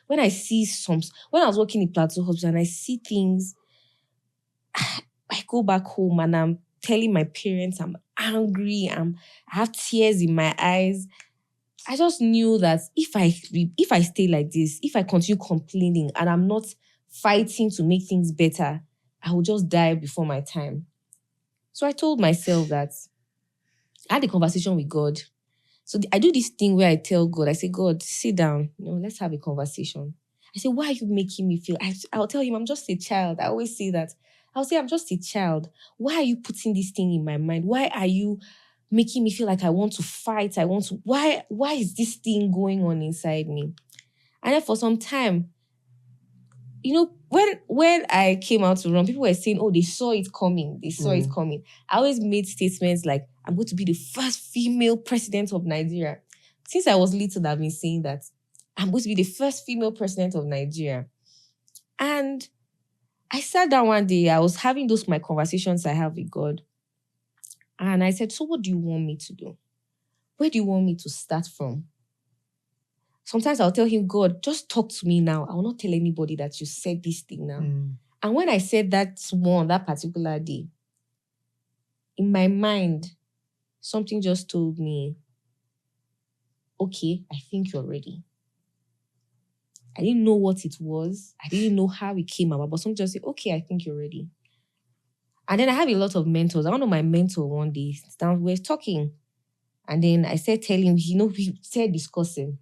S2: was working in Plateau hospital and I see things, I go back home and I'm telling my parents I'm angry, I have tears in my eyes. I just knew that if I stay like this, if I continue complaining and I'm not fighting to make things better, I will just die before my time. So I told myself that I had a conversation with God. So I do this thing where I tell God, I say, God, sit down, let's have a conversation. I say, why are you making me feel? I'll tell him I'm just a child. I always say that. I'll say I'm just a child. Why are you putting this thing in my mind? Why are you making me feel like I want to fight? Why is this thing going on inside me? And then for some time, when I came out to run, people were saying, oh, they saw it coming. It coming. I always made statements like, I'm going to be the first female president of Nigeria. Since I was little, I've been saying that. I'm going to be the first female president of Nigeria. And I sat down one day, I was having my conversations I have with God. And I said, so what do you want me to do? Where do you want me to start from? Sometimes I'll tell him, God, just talk to me now. I will not tell anybody that you said this thing now. And when I said that particular day, in my mind, something just told me, okay, I think you're ready. I didn't know what it was. I didn't know how it came about, but something just said, okay, I think you're ready. And then I have a lot of mentors. I don't know, my mentor one day, we're talking. And then I said, tell him, we started discussing.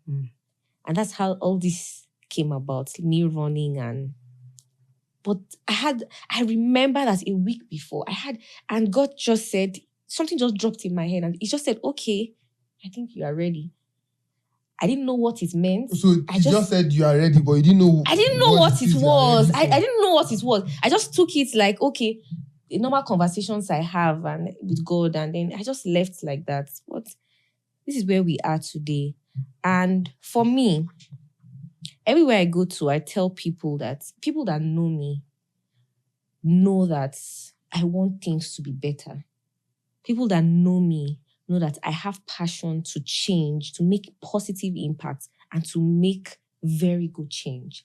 S2: And that's how all this came about, me running. But I remember that a week before, and God just said, something just dropped in my head. And he just said, okay, I think you are ready. I didn't know what it meant.
S1: So he just said you are ready, but you didn't know.
S2: I didn't know what it was. I didn't know what it was. I just took it like, okay, the normal conversations I have with God, and then I just left like that. But this is where we are today. And for me, everywhere I go to, I tell people that know me know that I want things to be better. People that know me know that I have passion to change, to make positive impact, and to make very good change.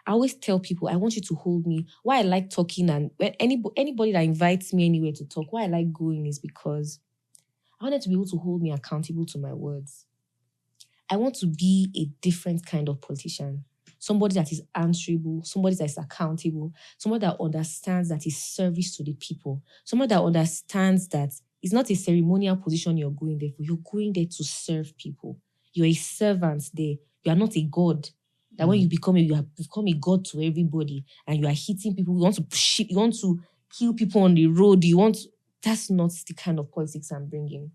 S2: I always tell people, I want you to hold me. Why I like talking, and when anybody that invites me anywhere to talk, why I like going is because I want them to be able to hold me accountable to my words. I want to be a different kind of politician. Somebody that is answerable, somebody that is accountable, somebody that understands that is service to the people, somebody that understands that it's not a ceremonial position you're going there for. You're going there to serve people. You're a servant there. You are not a god. That when you have become a god to everybody and you are hitting people, you want to kill people on the road, that's not the kind of politics I'm bringing.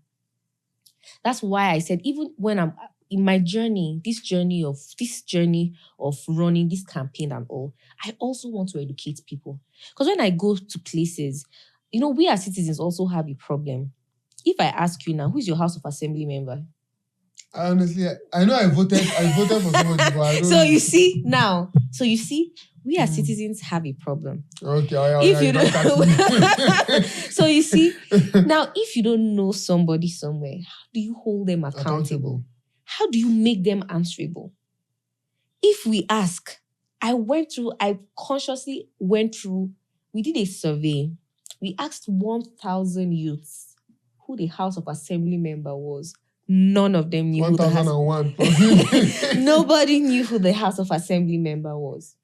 S2: That's why I said, even when I'm in my journey, this journey of running this campaign and all, I also want to educate people. Because when I go to places, we as citizens also have a problem. If I ask you now, who's your House of Assembly member?
S1: Honestly, I know I voted for somebody, but I don't.
S2: So you see, we as citizens have a problem.
S1: Okay,
S2: if you don't, so you see, now if you don't know somebody somewhere, how do you hold them accountable? How do you make them answerable? If we ask, I consciously went through, we did a survey. We asked 1,000 youths who the House of Assembly member was. None of them knew
S1: 1,001.
S2: Nobody knew who the House of Assembly member was.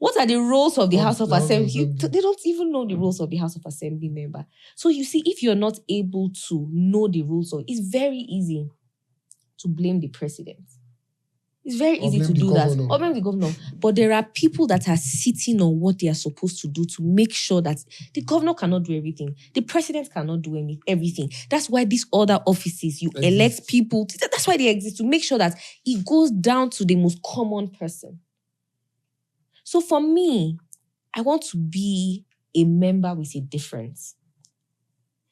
S2: What are the roles of the House of
S1: the House of
S2: Assembly?
S1: Assembly.
S2: They don't even know the roles of the House of Assembly member. So you see, if you're not able to know the rules of, it's very easy to blame the president. It's very
S1: Or
S2: easy
S1: blame
S2: to
S1: the
S2: do that.
S1: governor.
S2: Or blame the governor. But there are people that are sitting on what they are supposed to do to make sure that the governor cannot do everything. The president cannot do everything. That's why these other offices, you elect people. That's why they exist, to make sure that it goes down to the most common person. So for me, I want to be a member with a difference.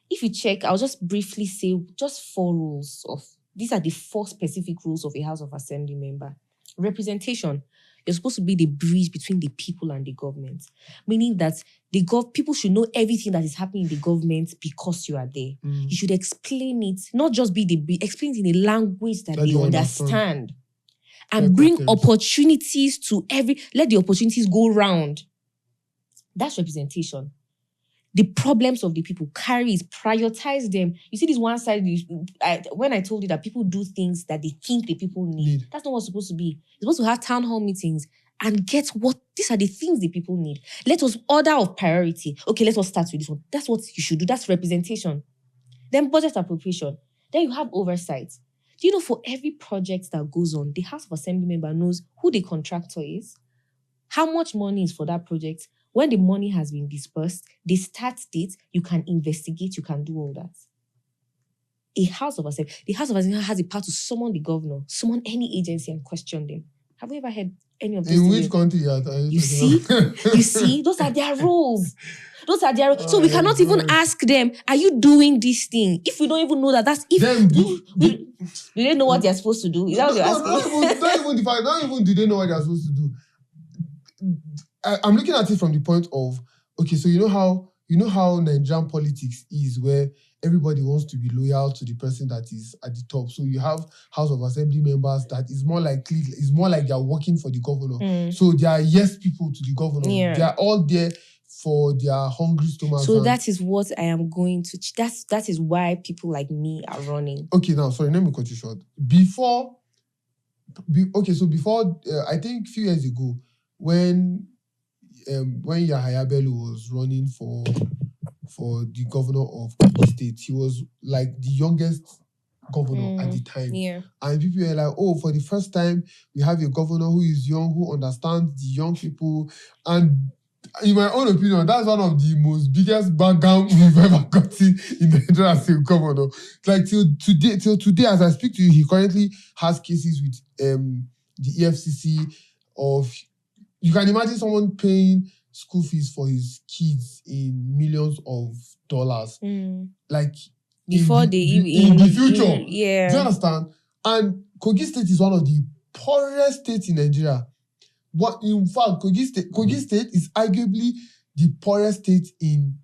S2: If you check, I'll just briefly say just 4 rules of, these are the 4 specific rules of a House of Assembly member. Representation. You're supposed to be the bridge between the people and the government. Meaning that people should know everything that is happening in the government because you are there. You should explain it, not just explain it in a language that they understand. And bring opportunities to let the opportunities go round. That's representation. The problems of the people, prioritize them. You see this one side, when I told you that people do things that they think the people need, that's not what's supposed to be. You're supposed to have town hall meetings and get these are the things the people need. Let us order of priority. Okay, let us start with this one. That's what you should do. That's representation. Then budget appropriation. Then you have oversight. Do you know for every project that goes on, the House of Assembly member knows who the contractor is, how much money is for that project. When the money has been dispersed, the start date, you can investigate, you can do all that. The House of Assembly has a power to summon the governor, summon any agency and question them. Have you ever heard any of this?
S1: In which country
S2: you see, those are their roles. So we cannot even ask them, are you doing this thing? If we don't even know that, that's if do they know what they're supposed to do? Is that what you're asking?
S1: Not even do they know what they're supposed to do. I'm looking at it from the point of, okay, so you know how Nigerian politics is, where everybody wants to be loyal to the person that is at the top. So you have House of Assembly members that is more like they're working for the governor. So they are yes people to the governor.
S2: Yeah.
S1: They are all there for their hungry stomachs.
S2: So that is what I am going to. That is why people like me are running.
S1: Okay, now sorry, let me cut you short. Before, I think a few years ago, when Yahaya Bello was running for the governor of Osun State, he was like the youngest governor at the time.
S2: Yeah.
S1: And people were like, oh, for the first time, we have a governor who is young, who understands the young people. And in my own opinion, that's one of the most biggest background we've ever gotten in Nigeria as a governor. Like till today, as I speak to you, he currently has cases with the EFCC of. You can imagine someone paying school fees for his kids in millions of dollars. Like
S2: before
S1: in the future.
S2: Yeah.
S1: Do you understand? And Kogi State is one of the poorest states in Nigeria. In fact, Kogi State is arguably the poorest state in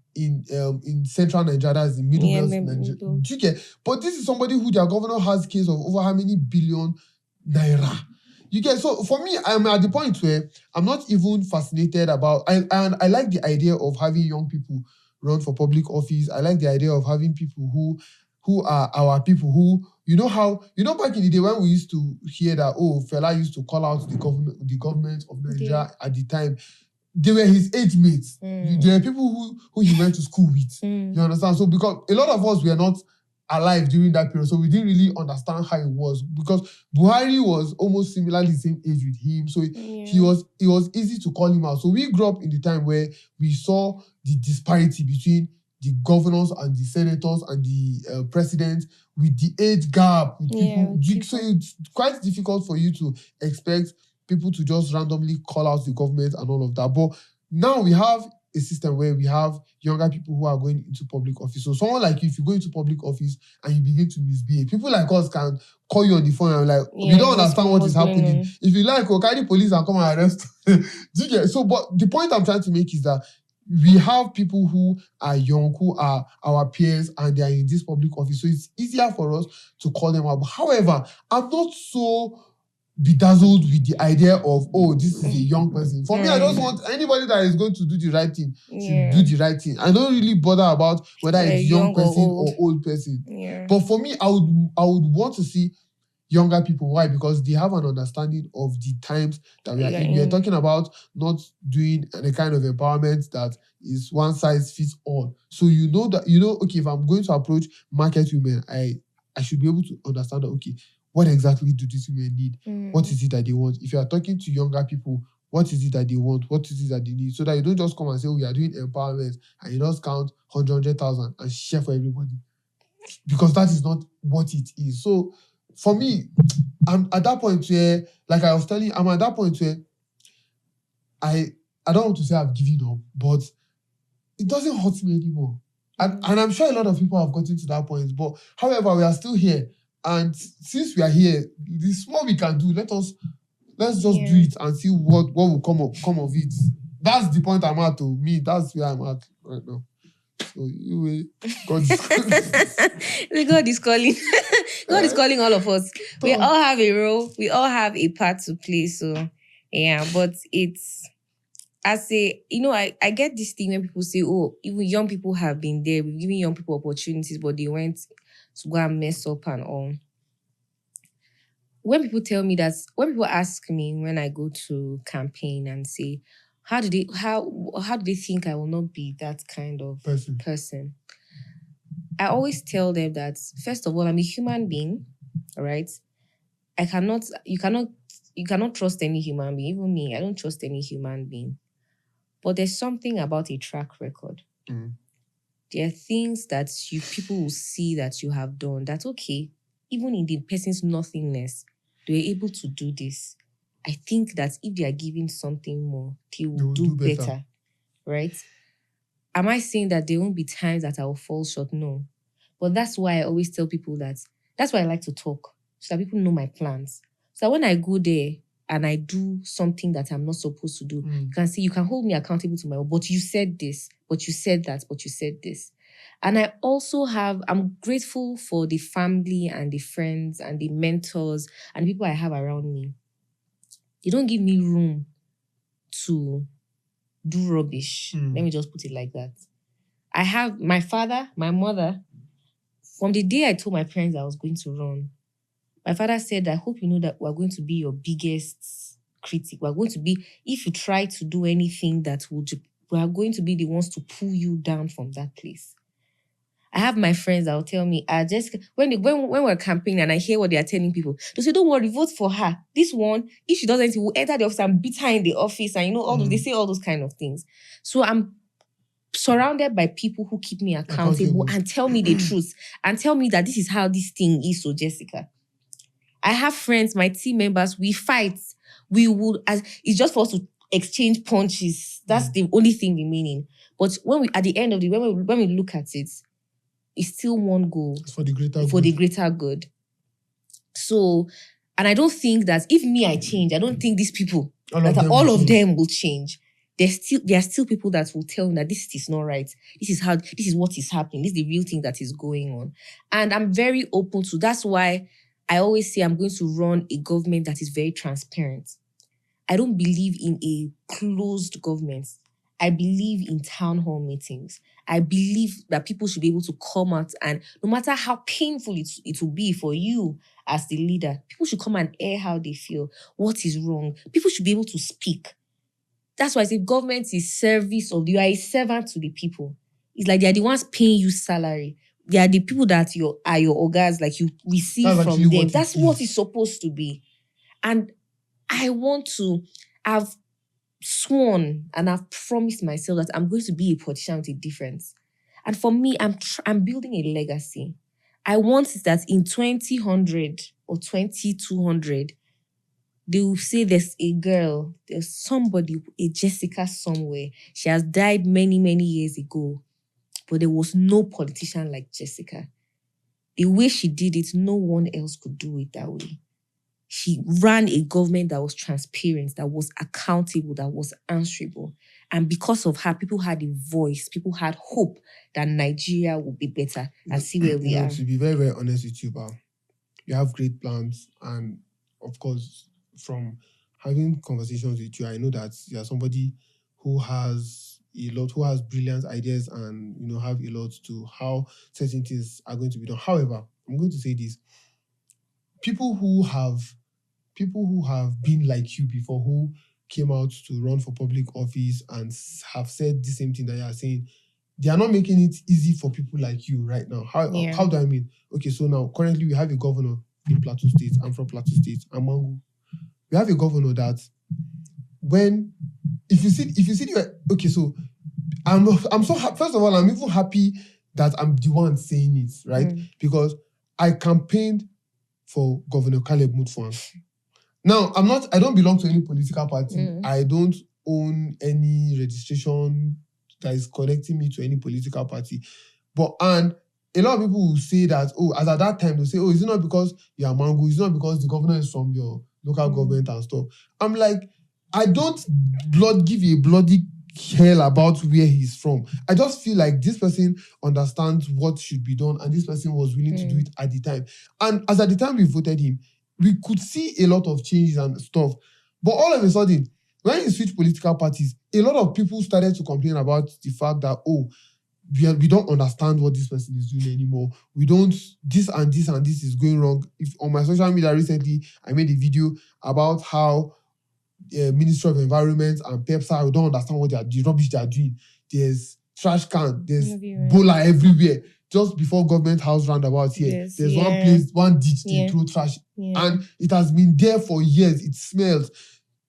S1: central Nigeria, as the middle belt Nigeria. Do you get? But this is somebody who their governor has a case of over how many billion naira. You get, so for me, I'm at the point where I'm not even fascinated about, and I like the idea of having young people run for public office. I like the idea of having people who are our people who, back in the day when we used to hear that, oh, Fela used to call out the government of Nigeria at the time. They were his age mates. There were people who he went to school with. You understand? So because a lot of us were not alive during that period, so we didn't really understand how it was, because Buhari was almost similarly the same age with him, so it was easy to call him out. So we grew up in the time where we saw the disparity between the governors and the senators and the president, with the age gap with people. So it's quite difficult for you to expect people to just randomly call out the government and all of that. But now we have a system where we have younger people who are going into public office. So someone like you, if you go into public office and you begin to misbehave, people like us can call you on the phone and like, we don't understand what is happening. If you like, we'll carry police and come and arrest. Do you get? So, but the point I'm trying to make is that we have people who are young, who are our peers, and they are in this public office. So it's easier for us to call them out. However, I'm not so bedazzled with the idea of, oh, this is a young person. For me, I just want anybody that is going to do the right thing to do the right thing. I don't really bother about whether it's young person or old person. But for me, I would want to see younger people. Why? Because they have an understanding of the times that we are in. We are talking about not doing the kind of empowerment that is one size fits all. So you know that, okay, if I'm going to approach market women, I should be able to understand that, okay, what exactly do these women need? What is it that they want? If you are talking to younger people, what is it that they want? What is it that they need? So that you don't just come and say, we are doing empowerment, and you just count 100,000 and share for everybody. Because that is not what it is. So for me, I'm at that point where, like I was telling you, I'm at that point where I don't want to say I've given up, but it doesn't hurt me anymore. And I'm sure a lot of people have gotten to that point. But however, we are still here. And since we are here, the small we can do, let's just do it and see what will come of it. That's the point I'm at. To me, that's where I'm at right now. So God is calling.
S2: God is calling. God is calling all of us. We all have a role. We all have a part to play. So yeah, but it's, I get this thing when people say, oh, even young people have been there. We've given young people opportunities, but they went to go and mess up and all. When people tell me that, when people ask me when I go to campaign and say, how do they think I will not be that kind of person? I always tell them that, first of all, I'm a human being, all right? You cannot trust any human being. Even me, I don't trust any human being. But there's something about a track record. There are things that people will see that you have done. That's okay. Even in the person's nothingness, they were able to do this. I think that if they are given something more, they will do better. Right? Am I saying that there won't be times that I will fall short? No. But that's why I always tell people that's why I like to talk, so that people know my plans. So that when I go there and I do something that I'm not supposed to do, you can see, you can hold me accountable to my own, but you said this, but you said that, but you said this. And I also I'm grateful for the family and the friends and the mentors and the people I have around me. They don't give me room to do rubbish. Let me just put it like that. I have my father, my mother. From the day I told my parents I was going to run, my father said, I hope you know that we're going to be your biggest critic. We're going to be, if you try to do anything we are going to be the ones to pull you down from that place. I have my friends that will tell me, when we're campaigning and I hear what they are telling people, they say, don't worry, vote for her. This one, if she does anything, we'll enter the office and beat her in the office. And they say all those kind of things. So I'm surrounded by people who keep me accountable and tell me the truth and tell me that this is how this thing is. So Jessica, I have friends, my team members, we fight. It's just for us to exchange punches. That's the only thing remaining. But at the end of the day, when we look at it, it's still one goal.
S1: It's for the
S2: greater good. So, and I don't think that if I change, I don't think these people, all of them will change. There are still people that will tell me that this is not right. This is what is happening. This is the real thing that is going on. And I'm very open to, that's why I always say I'm going to run a government that is very transparent. I don't believe in a closed government. I believe in town hall meetings. I believe that people should be able to come out, and no matter how painful it will be for you as the leader, people should come and air how they feel. What is wrong? People should be able to speak. That's why I say government is service of you are a servant to the people. It's like they are the ones paying you salary. They are the people that are your organs, like you receive from them. That's what it's supposed to be. And I've sworn and I've promised myself that I'm going to be a politician with a difference. And for me, I'm building a legacy. I want that in 2000 or 2200, they will say there's somebody, a Jessica somewhere. She has died many, many years ago, but there was no politician like Jessica. The way she did it, no one else could do it that way. She ran a government that was transparent, that was accountable, that was answerable. And because of her, people had a voice, people had hope that Nigeria would be better and see where we are.
S1: To be very, very honest with you, Bao, you have great plans. And of course, from having conversations with you, I know that you are somebody who has brilliant ideas and, have a lot to how certain things are going to be done. However, I'm going to say this. people who have been like you before, who came out to run for public office and have said the same thing that you are saying, they are not making it easy for people like you right now. How do I mean? Okay, so now currently we have a governor in Plateau State. I'm from Plateau State. I'm Mangu. We have a governor that if you see okay, so I'm so happy. First of all, I'm even happy that I'm the one saying it, right? Because I campaigned for Governor Caleb Mutfwang. Now, I don't belong to any political party. I don't own any registration that is connecting me to any political party. And a lot of people will say that, as at that time, they'll say, is it not because you're Mangu? Is it not because the governor is from your local government and stuff? I'm like, I don't give a bloody hell about where he's from. I just feel like this person understands what should be done, and this person was willing to do it at the time. And as at the time we voted him, we could see a lot of changes and stuff. But all of a sudden, when you switch political parties, a lot of people started to complain about the fact that, we don't understand what this person is doing anymore. We don't, this and this and this is going wrong. If on my social media recently, I made a video about how Ministry of Environment and PEPSA, we don't understand what the rubbish they are doing. There's trash can, there's bola everywhere. Just before government house roundabout here, there's one place, one ditch they throw trash. And it has been there for years. It smells.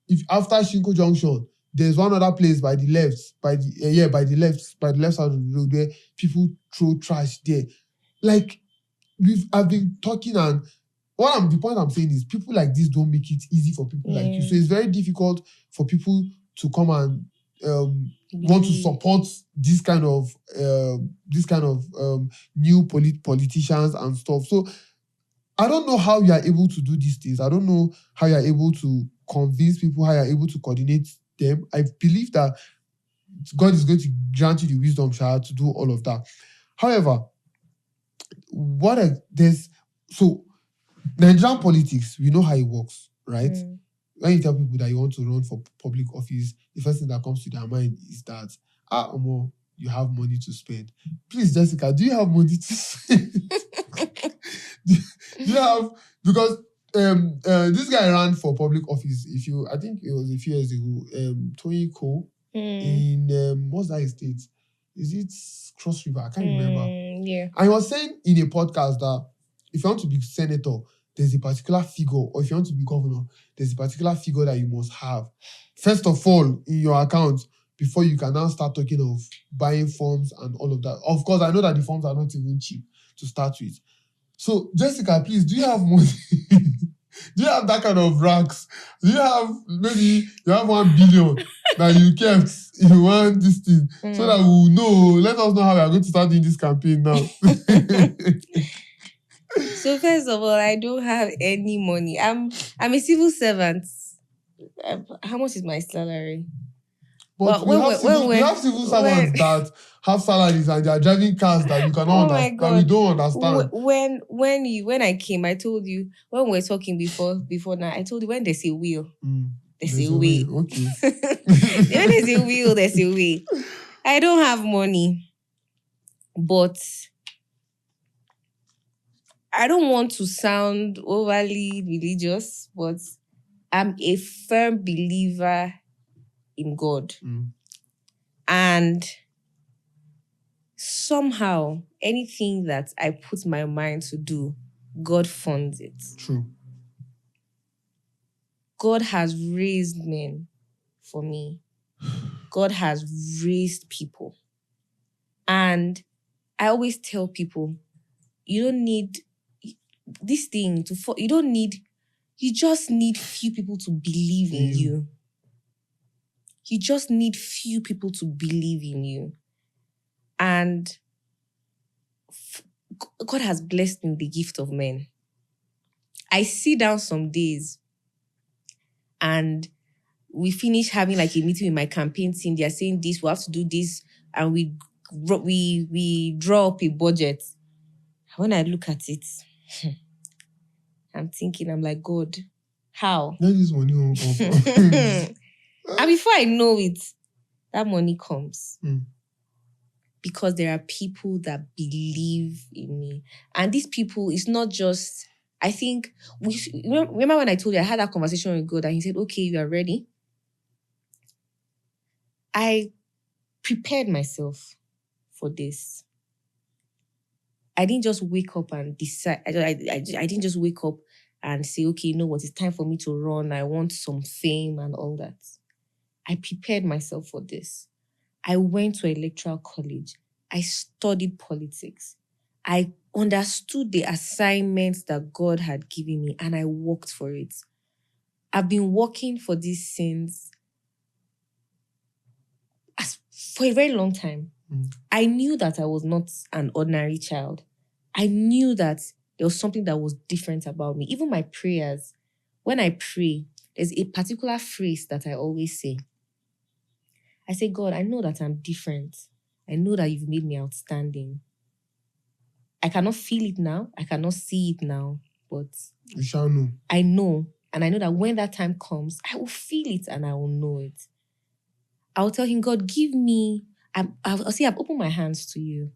S1: If after Shinko Junction, there's one other place by the left side of the road where people throw trash there. Like, I've been talking, and the point I'm saying is people like this don't make it easy for people like you. So it's very difficult for people to come and want to support this kind of new politicians and stuff. So I don't know how you are able to do these things. I don't know how you are able to convince people, how you are able to coordinate them. I believe that God is going to grant you the wisdom, child, to do all of that. However, Nigerian politics, we know how it works, right? When you tell people that you want to run for public office, the first thing that comes to their mind is that, you have money to spend. Please, Jessica, do you have money to spend? do you have, because this guy ran for public office. I think it was a few years ago, Tony Cole in what's that state? Is it Cross River? I can't remember.
S2: Yeah.
S1: And he was saying in a podcast that if you want to be senator, there's a particular figure, or if you want to be governor, there's a particular figure that you must have. First of all, in your account, before you can now start talking of buying forms and all of that. Of course, I know that the forms are not even cheap to start with. So, Jessica, please, do you have money? Do you have that kind of racks? Do you have, maybe you have 1 billion that you kept in one this thing, so that we'll know, let us know how we are going to start doing this campaign now.
S2: So first of all, I don't have any money. I'm a civil servant. How much is my salary?
S1: But we have civil servants that have salaries and they are driving cars that you cannot understand, that we don't understand.
S2: When I came, I told you, when we were talking before now, I told you when there's a will, there's a way.
S1: Okay.
S2: When there's a will, there's a way. I don't have money, but I don't want to sound overly religious, but I'm a firm believer in God. And somehow, anything that I put my mind to do, God funds it.
S1: True.
S2: God has raised men for me. God has raised people. And I always tell people, you don't need this thing you just need few people to believe in you. You just need few people to believe in you. And God has blessed me with the gift of men. I sit down some days and we finish having like a meeting with my campaign team. They are saying this, we have to do this, and we draw up a budget. When I look at it, I'm like, God, how?
S1: Where this money won't come from?
S2: And before I know it, that money comes. Because there are people that believe in me. And these people, it's not just I think remember when I told you I had that conversation with God and he said, okay, you are ready. I prepared myself for this. I didn't just wake up and decide. I didn't just wake up and say, okay, you know what, it's time for me to run. I want some fame and all that. I prepared myself for this. I went to electoral college. I studied politics. I understood the assignments that God had given me and I worked for it. I've been working for this since for a very long time. I knew that I was not an ordinary child. I knew that there was something that was different about me. Even my prayers, when I pray, there's a particular phrase that I always say. I say, God, I know that I'm different. I know that you've made me outstanding. I cannot feel it now. I cannot see it now. But
S1: you shall know.
S2: I know. And I know that when that time comes, I will feel it and I will know it. I'll tell him, God, give me... I'll say, I've opened my hands to you.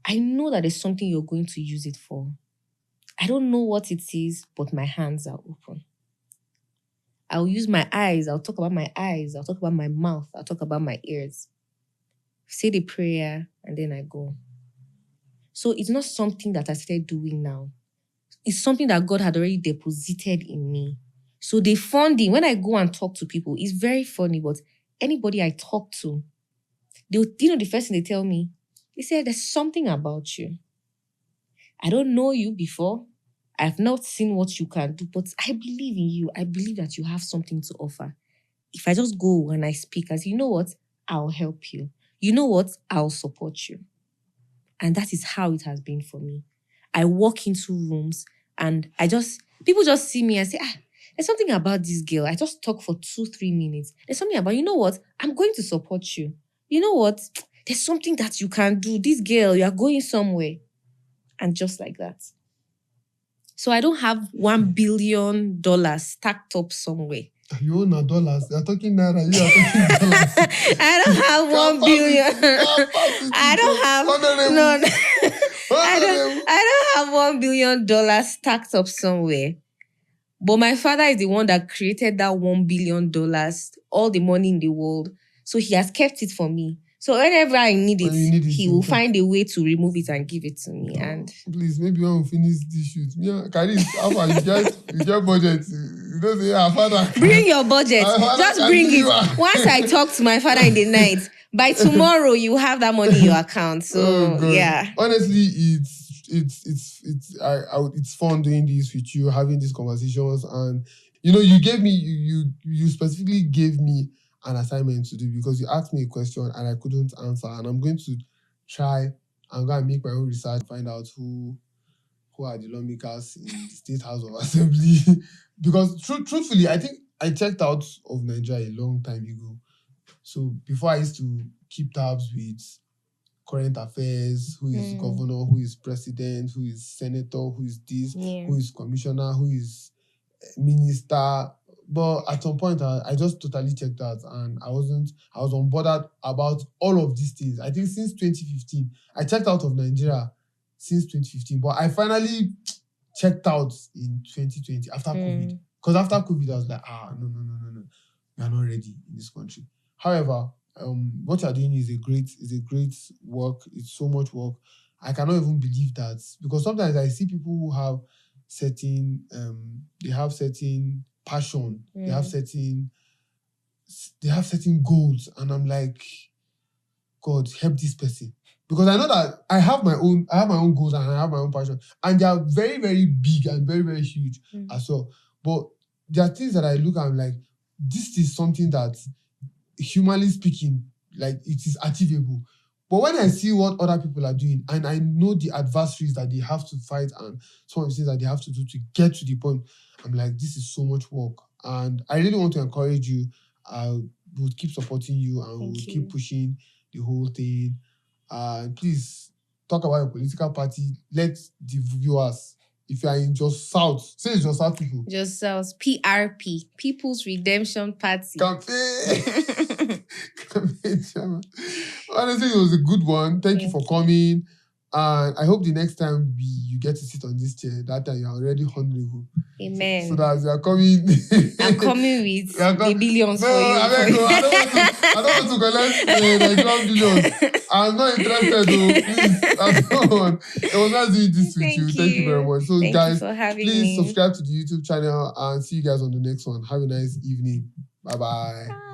S2: I know that there's something you're going to use it for. I don't know what it is, but my hands are open. I'll use my eyes. I'll talk about my eyes. I'll talk about my mouth. I'll talk about my ears. Say the prayer, and then I go. So it's not something that I started doing now. It's something that God had already deposited in me. So the funding, when I go and talk to people, it's very funny, but anybody I talk to, the first thing they tell me, they say, there's something about you. I don't know you before. I've not seen what you can do, but I believe in you. I believe that you have something to offer. If I just go and I speak, I say, you know what? I'll help you. You know what? I'll support you. And that is how it has been for me. I walk into rooms and people just see me and say, there's something about this girl. I just talk for 2-3 minutes. There's something about, you know what? I'm going to support you. You know what? There's something that you can do. This girl, you are going somewhere. And just like that. So I don't have $1 billion stacked up somewhere.
S1: You own dollars. You're talking naira. You are talking dollars.
S2: I don't have 1 billion. I don't have no. I don't have $1 billion stacked up somewhere. But my father is the one that created that $1 billion, all the money in the world. So he has kept it for me. So whenever I need it, he will find a way to remove it and give it to me. And
S1: please, maybe when we finish this shoot, Karis, you get budget. You don't say, father.
S2: Bring your budget. Just bring it. Once I talk to my father in the night, by tomorrow you have that money in your account. So yeah.
S1: Honestly, it's fun doing this with you, having these conversations, and you specifically gave me an assignment to do because you asked me a question and I couldn't answer, and I'm going to try and go and make my own research, find out who are the lawmakers in the State House of Assembly. Because truthfully, I think I checked out of Nigeria a long time ago. So before I used to keep tabs with current affairs, who is governor, who is president, who is senator, who is this, who is commissioner, who is minister. But at some point, I just totally checked out, and I was unbothered about all of these things. I think since 2015, I checked out of Nigeria since 2015, but I finally checked out in 2020 after COVID. Because after COVID, I was like, no, we are not ready in this country. However, what you're doing is a great work. It's so much work. I cannot even believe that, because sometimes I see people who have certain passion, they have certain goals, and I'm like, God, help this person, because I know that I have my own goals and I have my own passion, and they are very, very big and very, very huge as well. But there are things that I look at and I'm like, this is something that, humanly speaking, like, it is achievable. But when I see what other people are doing, and I know the adversaries that they have to fight and some of the things that they have to do to get to the point, I'm like, this is so much work. And I really want to encourage you. I will keep supporting you, and we'll keep pushing the whole thing. Please talk about your political party. Let the viewers, if you are in Just South, say it's Just South people.
S2: Just South, PRP, People's Redemption Party.
S1: Campaign chairman. Honestly, it was a good one. Thank you for coming. And I hope the next time you get to sit on this chair, that time you're already honorable.
S2: Amen.
S1: So that you are coming.
S2: I'm coming with
S1: You are
S2: the billions
S1: No,
S2: for you.
S1: I don't want to collect Nigerian billions. I'm not interested though. Please, I don't want. It was nice doing this with you. Thank you very much. So
S2: Thank
S1: guys,
S2: you for having
S1: please
S2: me.
S1: subscribe to the YouTube channel and see you guys on the next one. Have a nice evening. Bye-bye.
S2: Bye.